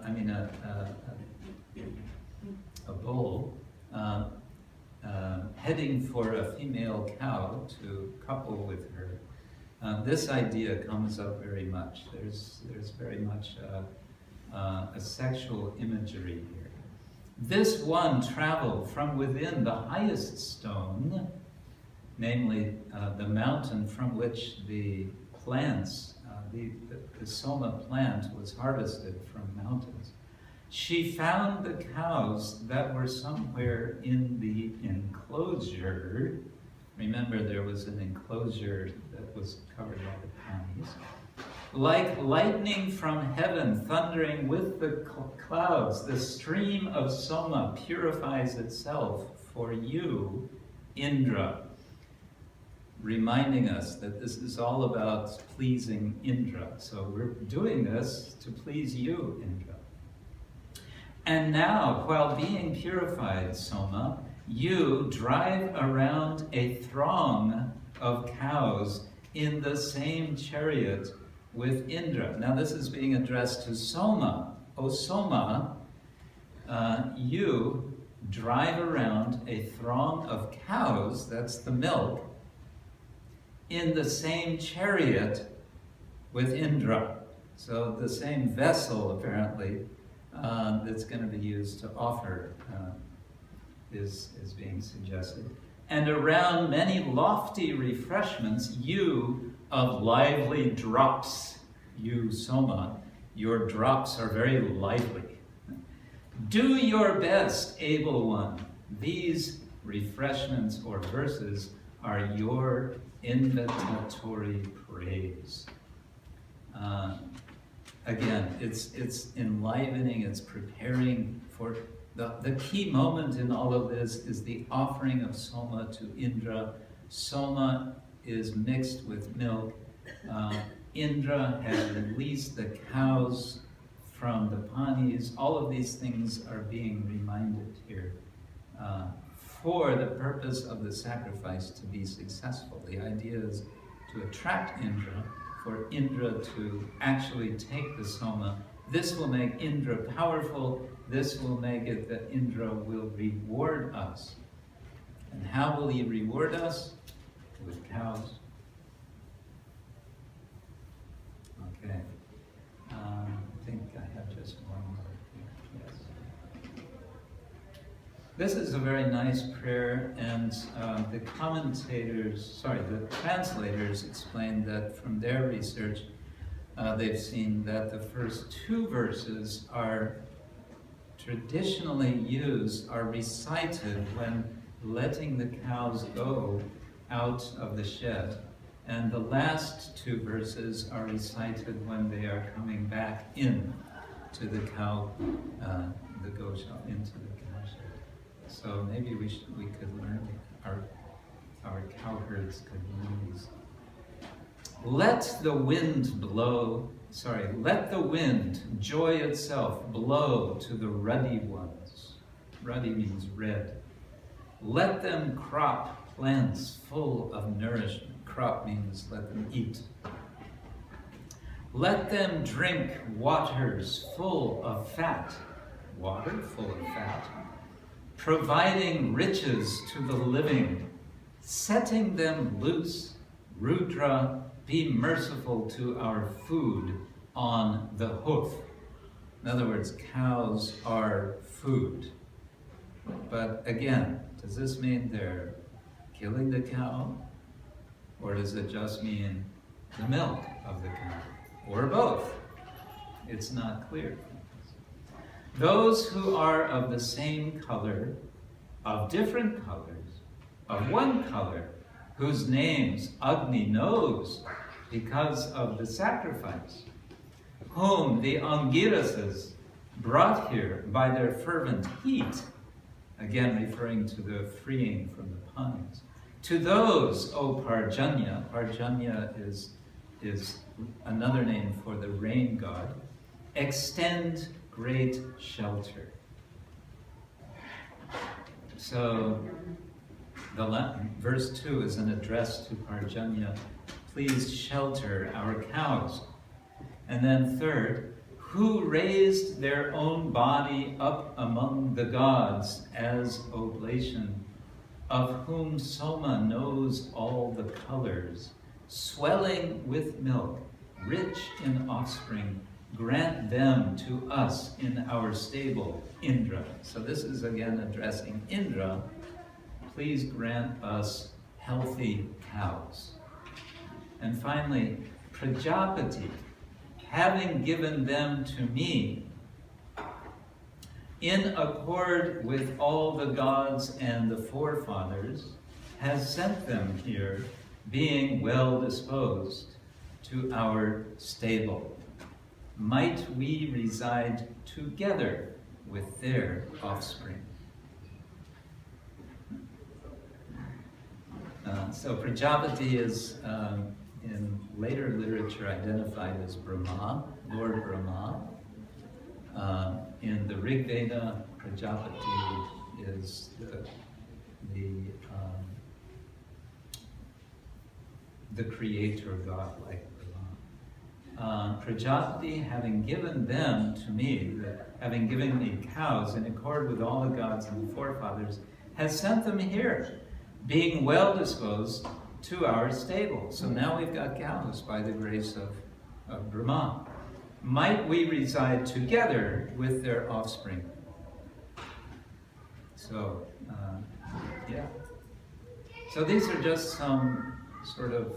bull heading for a female cow to couple with her. This idea comes up very much. There's very much a sexual imagery here. This one traveled from within the highest stone, namely the mountain from which the plants, the Soma plant was harvested from mountains. She found the cows that were somewhere in the enclosure. Remember, there was an enclosure that was covered by the ponies. Like lightning from heaven, thundering with the clouds, the stream of Soma purifies itself for you, Indra. Reminding us that this is all about pleasing Indra. So we're doing this to please you, Indra. And now, while being purified, Soma, you drive around a throng of cows in the same chariot with Indra. Now this is being addressed to Soma. O Soma, you drive around a throng of cows, that's the milk, in the same chariot with Indra. So the same vessel, apparently, that's going to be used to offer is being suggested. And around many lofty refreshments, you of lively drops, you Soma, your drops are very lively. Do your best, able one. These refreshments or verses are your invitatory praise. Again, it's enlivening, it's preparing for the key moment in all of this is the offering of Soma to Indra. Soma is mixed with milk. Indra has released the cows from the ponies. All of these things are being reminded here for the purpose of the sacrifice to be successful. The idea is to attract Indra, for Indra to actually take the Soma. This will make Indra powerful. This will make it that Indra will reward us. And how will he reward us? With cows. Okay. I think I have just one more here. Yes. This is a very nice prayer, and the translators explain that from their research, they've seen that the first two verses are traditionally used, are recited when letting the cows go out of the shed. And the last two verses are recited when they are coming back in to the cow, the gosha, into the cow shed. So maybe we could learn, our cowherds could learn these. Let the wind let the wind, joy itself, blow to the ruddy ones. Ruddy means red. Let them crop plants full of nourishment. Crop means let them eat. Let them drink waters full of fat. Water full of fat. Providing riches to the living, setting them loose. Rudra, be merciful to our food on the hoof. In other words, cows are food. But again, does this mean they're killing the cow? Or does it just mean the milk of the cow? Or both? It's not clear. Those who are of the same color, of different colors, of one color, whose names Agni knows because of the sacrifice, whom the Angirases brought here by their fervent heat, again referring to the freeing from the pines. To those, O Parjanya, Parjanya is another name for the rain god, extend great shelter. So, verse 2 is an address to Parjanya. Please shelter our cows. And then third, who raised their own body up among the gods as oblation, of whom Soma knows all the colors, swelling with milk, rich in offspring, grant them to us in our stable, Indra. So this is again addressing Indra. Please grant us healthy cows. And finally, Prajapati, having given them to me, in accord with all the gods and the forefathers, has sent them here, being well disposed, to our stable. Might we reside together with their offspring. So Prajapati is, in later literature, identified as Brahma, Lord Brahma. In the Rig Veda, Prajapati is the creator god, like Brahma. Prajapati, having given them to me, having given me cows in accord with all the gods and the forefathers, has sent them here, being well disposed to our stable. So now we've got cows by the grace of Brahma. Might we reside together with their offspring? So, yeah. So these are just some sort of,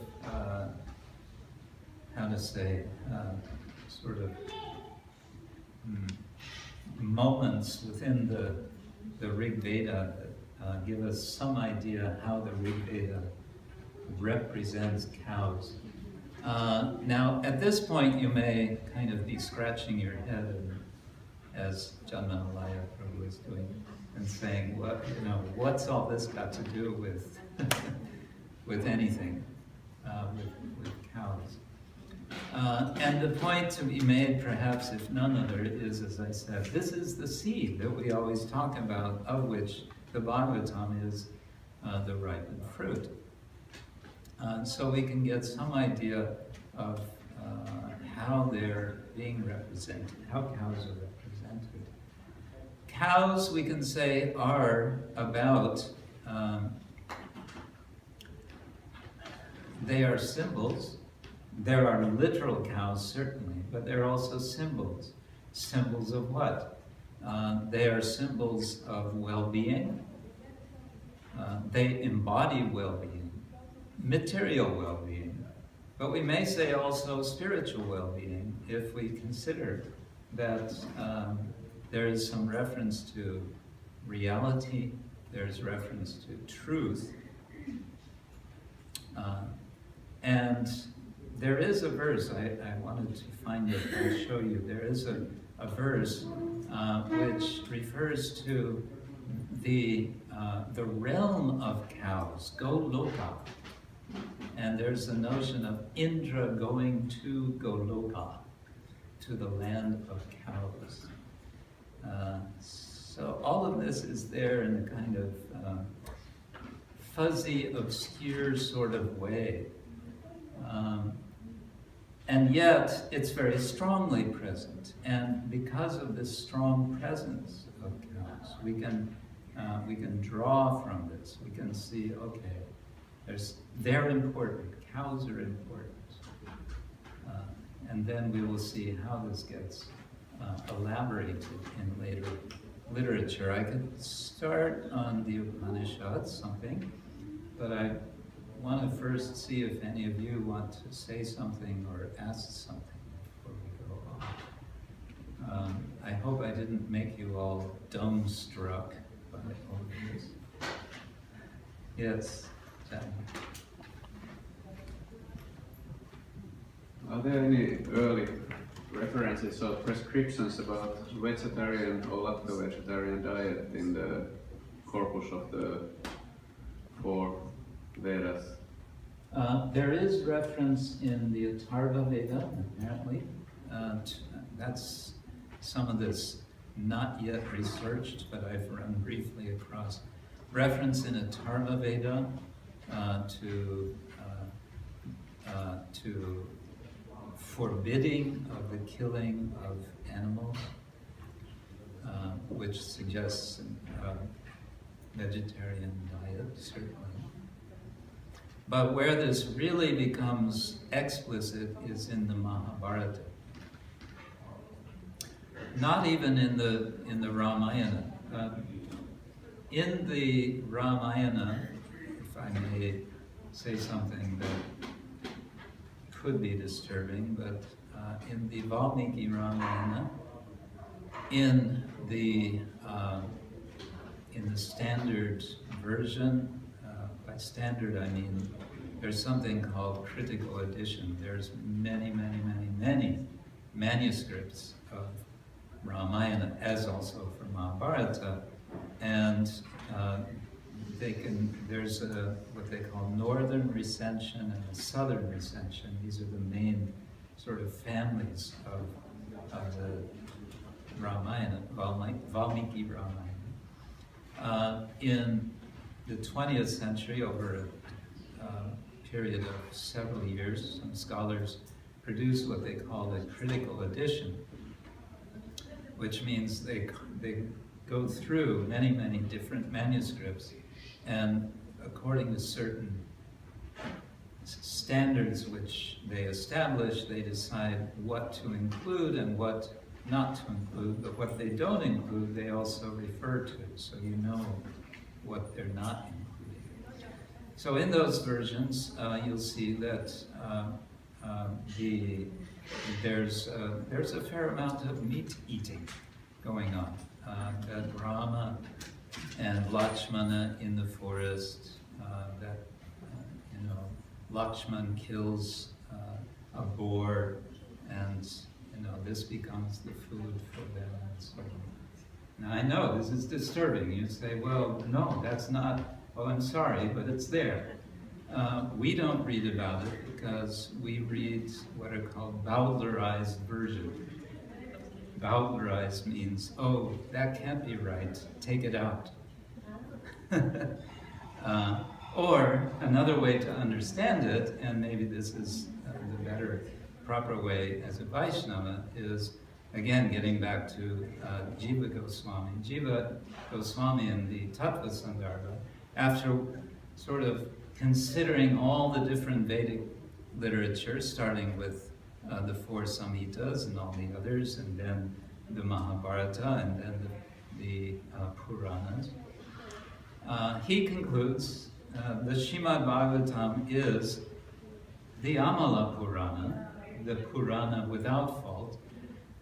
moments within the Rig Veda that give us some idea how the Rig Veda represents cows. Now, at this point, you may kind of be scratching your head, as Janmanalaya Prabhu is doing, and saying, what's all this got to do with with anything, with cows? And the point to be made, perhaps, if none other, is, as I said, this is the seed that we always talk about, of which the Bhagavatam is the ripened fruit. So we can get some idea of how they're being represented, how cows are represented. Cows, we can say, are about, they are symbols. There are literal cows, certainly, but they're also symbols. Symbols of what? They are symbols of well-being. They embody well-being, material well-being, but we may say also spiritual well-being if we consider that there is some reference to reality, there's reference to truth, And there is a verse, I wanted to find it, I'll show you. There is a verse which refers to the realm of cows, Goloka. And there's the notion of Indra going to Goloka, to the land of cows. So all of this is there in a kind of fuzzy, obscure sort of way. And yet, it's very strongly present. And because of this strong presence of cows, we can draw from this. We can see, okay, they're important. Cows are important. And then we will see how this gets elaborated in later literature. I could start on the Upanishads, something, but I want to first see if any of you want to say something or ask something before we go on. I hope I didn't make you all dumbstruck by all of this. Yes, Chad. Are there any early references or prescriptions about vegetarian or lacto-vegetarian diet in the corpus of the 4 Vedas? There is reference in the Atharva Veda, apparently. That's some of this not yet researched, but I've run briefly across. Reference in Atharva Veda to forbidding of the killing of animals, which suggests a vegetarian diet, certainly. But where this really becomes explicit is in the Mahabharata. Not even in the Ramayana. In the Ramayana, if I may say something that could be disturbing, but in the Valmiki Ramayana, in the standard version, by standard I mean there's something called critical edition. There's many manuscripts of Ramayana, as also for Mahabharata, and there's what they call northern recension and a southern recension. These are the main sort of families of the Ramayana, Valmiki Ramayana. In the 20th century, over a period of several years, some scholars produced what they called a critical edition, which means they go through many different manuscripts, and according to certain standards which they establish, they decide what to include and what not to include, but what they don't include, they also refer to, so you know what they're not including. So in those versions, you'll see that there's a fair amount of meat eating going on. That Rama and Lakshmana in the forest, Lakshman kills a boar, and this becomes the food for them, and so on. Now I know this is disturbing. You say, well, no, that's not. Well, I'm sorry, but it's there. We don't read about it because we read what are called Bowdlerized version. Bowdlerized means, oh, that can't be right, take it out. Or another way to understand it, and maybe this is the better, proper way as a Vaishnava, is again getting back to Jiva Goswami. Jiva Goswami in the Tattva Sandarbha, after sort of considering all the different Vedic literature, starting with the 4 Samhitas and all the others, and then the Mahabharata, and then the Puranas, he concludes the Srimad Bhagavatam is the Amala Purana, the Purana without fault,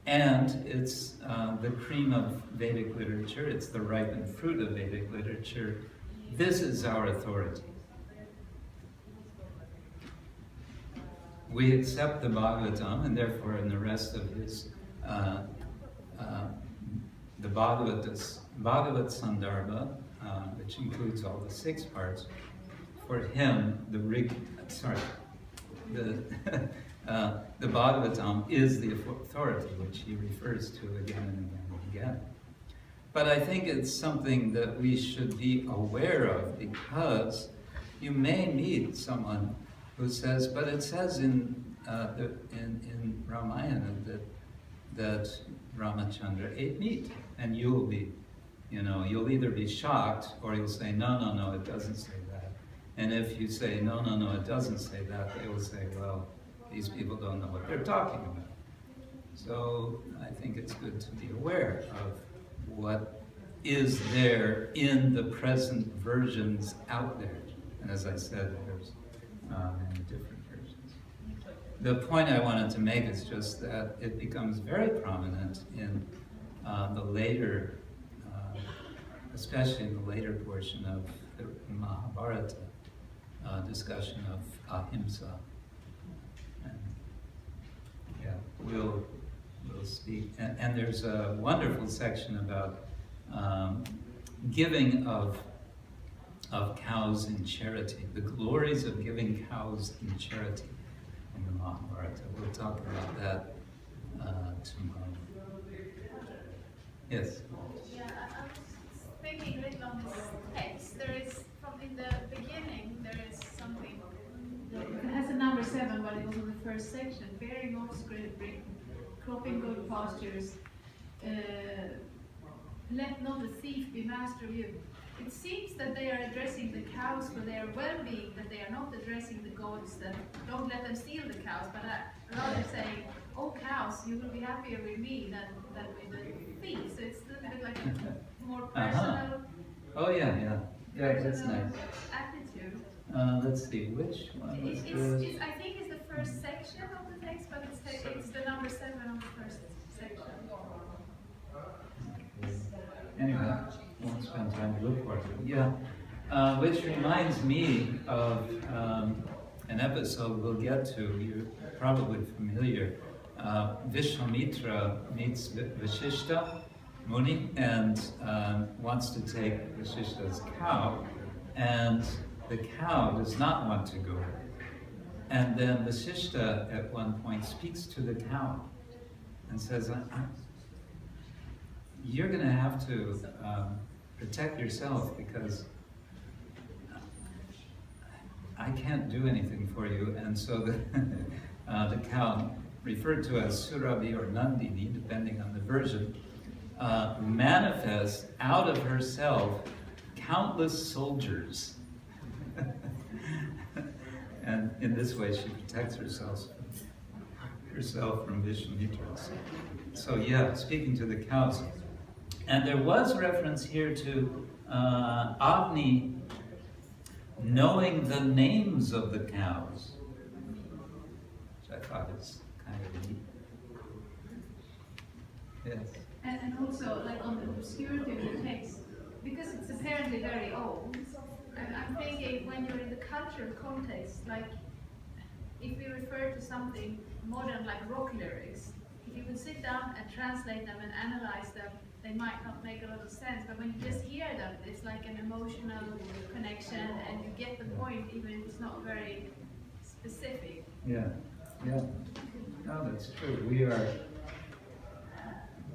and it's the cream of Vedic literature, it's the ripened fruit of Vedic literature. This is our authority. we accept the Bhagavatam, and therefore in the rest of his, the Bhagavat Sandarbha, which includes all the 6 parts, for him, the Bhagavatam is the authority, which he refers to again and again and again. But I think it's something that we should be aware of, because you may meet someone who says, but it says in Ramayana that Ramachandra ate meat, and you'll be, you'll either be shocked or you'll say, no, it doesn't say that. And if you say, no, it doesn't say that, they will say, well, these people don't know what they're talking about. So I think it's good to be aware of what is there in the present versions out there. And as I said, there's many different versions. The point I wanted to make is just that it becomes very prominent in the later, especially in the later portion of the Mahabharata discussion of ahimsa. And yeah, we'll speak. And there's a wonderful section about giving of cows in charity, the glories of giving cows in charity in the Mahabharata. We'll talk about that tomorrow. Yes? Yeah, I was thinking a little on this text. There is, from in the beginning, there is something. It has a number 7, but it was in the first section. Bearing offspring, cropping good pastures. Let not the thief be master of you. It seems that they are addressing the cows for their well-being, that they are not addressing the gods, that don't let them steal the cows, but rather saying, oh cows, you will be happier with me than with the thief. So it's a little bit like a more personal, Oh yeah, that's nice. attitude. Let's see, which one was this? I think it's the first section of the text, but it's the number 7 of the first section. Anyway, won't spend time to look for it. Yeah, which reminds me of an episode we'll get to. You're probably familiar. Vishwamitra meets Vashishta Muni and wants to take Vashishta's cow, and the cow does not want to go. And then Vashishta at one point speaks to the cow and says, you're going to have to protect yourself, because I can't do anything for you. And so the cow, referred to as Surabhi or Nandini, depending on the version, manifests out of herself countless soldiers. And in this way she protects herself from Vishwamitra. So yeah, speaking to the cows. And there was reference here to Agni knowing the names of the cows, which I thought is kind of neat. Yes. And also, like on the obscurity of the text, because it's apparently very old. I'm thinking when you're in the cultural context, like if we refer to something modern like rock lyrics, if you would sit down and translate them and analyze them, they might not make a lot of sense, but when you just hear them, it's like an emotional connection and you get the point even if it's not very specific. Yeah. No, that's true. We are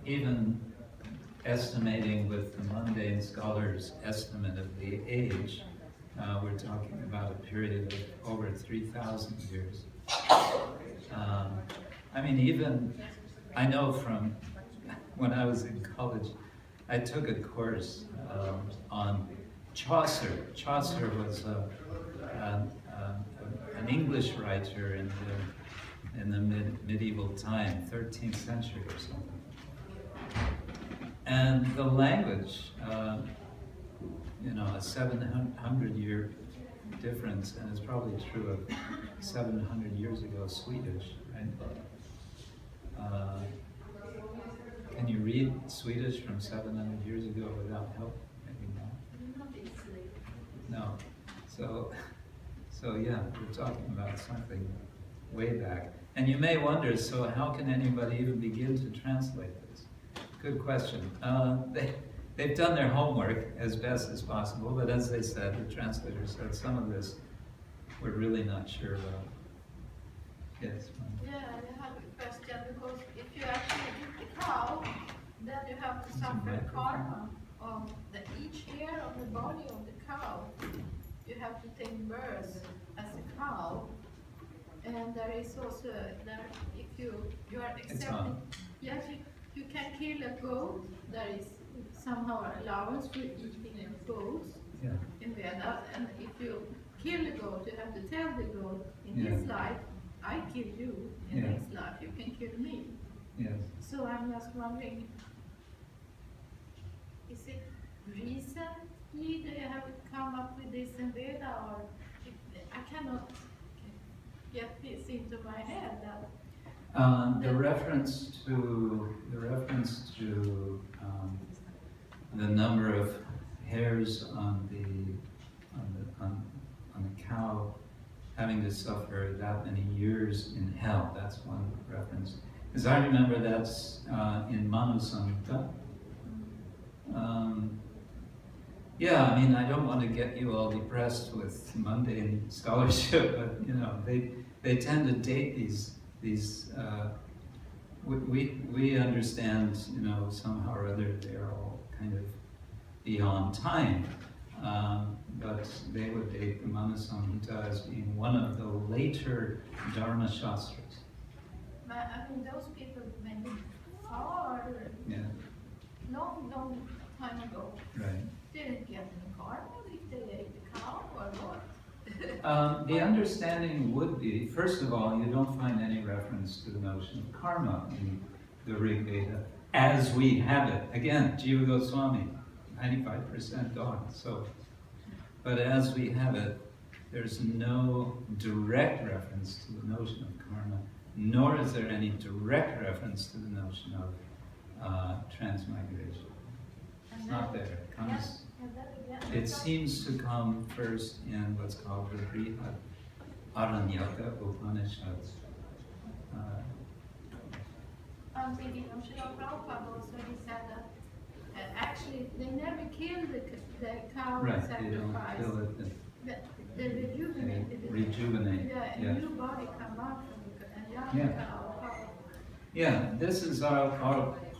even estimating with the mundane scholars' estimate of the age, we're talking about a period of over 3,000 years. I mean, even, I know from when I was in college, I took a course on Chaucer. Chaucer was an English writer in the medieval time, 13th century or something. And the language, a 700-year difference, and it's probably true of 700 years ago Swedish, right? Can you read Swedish from 700 years ago without help? Maybe not. Not easily. No. So yeah, we're talking about something way back. And you may wonder, so how can anybody even begin to translate this? Good question. They've done their homework as best as possible, but as they said, the translator said some of this we're really not sure about. Yes? Yeah, I have a question, because if you actually eat the cow, then you have to suffer karma of each hair of the body of the cow. You have to take birth as a cow. And there is also, if you are accepting, yes, you can kill a goat. There is somehow allowance for eating goats in Veda. And if you kill a goat, you have to tell the goat, in this life, I killed you. In next life, you can kill me. Yes. So I'm just wondering, is it recently they have come up with this in Veda, or I cannot get this into my head that the reference to the number of hairs on the cow having to suffer that many years in hell. That's one reference. Because I remember that's in Manu Samhita. Yeah, I mean, I don't want to get you all depressed with mundane scholarship, but you know, they tend to date these. We understand, you know, somehow or other they're all kind of beyond time, but they would date the Manu Samhita as being one of the later Dharma Shastras. But I mean, those people maybe far, long time ago, Right. didn't get any karma if they ate the cow or what? The understanding would be, first of all, you don't find any reference to the notion of karma in the Rig Veda as we have it. Again, Jiva Goswami, 95% gone. So, but as we have it, there's no direct reference to the notion of karma, nor is there any direct reference to the notion of transmigration. It's not there. It comes. It seems to come first in what's called the Brihad Aranyaka Upanishads. I'm thinking of Srila Prabhupada also, he said that actually they never killed the cow Right, and they don't sacrifice. kill it. They rejuvenated it. Rejuvenate. Yeah, a new body come out from a young cow. Yeah, this is our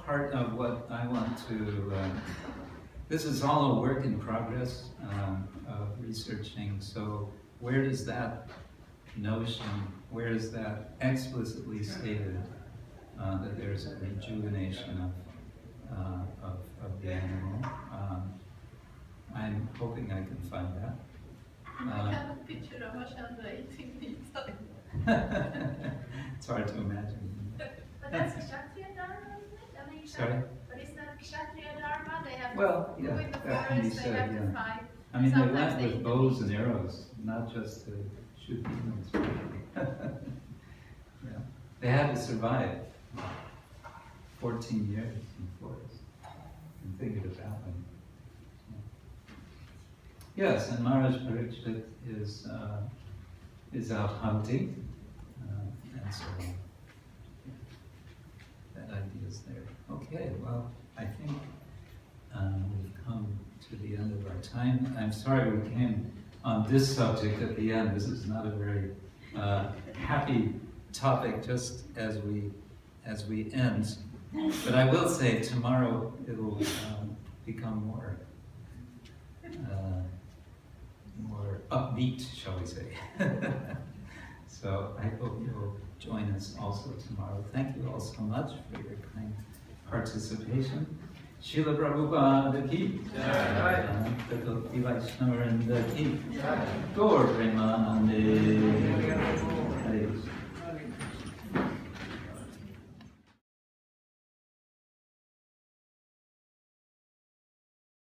part of what I want to. This is all a work in progress of researching. So where does that notion, where is that explicitly stated that there's a rejuvenation of the animal? I'm hoping I can find that. I have a picture of Ashandra eating meat. It's hard to imagine. But that's Kshatriya Dharma, isn't it? I mean, Sorry? But isn't that Kshatriya Dharma? They have Well, to go in the that can be forest, they said, have to fight. I mean, they Sometimes went they with eat bows the and meat. arrows, not just to shoot demons. Yeah. They had to survive 14 years in the forest. And think of it that way. Yes, and Maharaj Parikshit is out hunting, and so that idea is there. Okay, well, I think we've come to the end of our time. I'm sorry we came on this subject at the end. This is not a very happy topic, just as we end. But I will say tomorrow it'll become more upbeat, shall we say. So I hope you'll join us also tomorrow. Thank you all so much for your kind participation. Srila Prabhupada ki jai, Ananta Vaishnava ki jai, Gaur Premanande.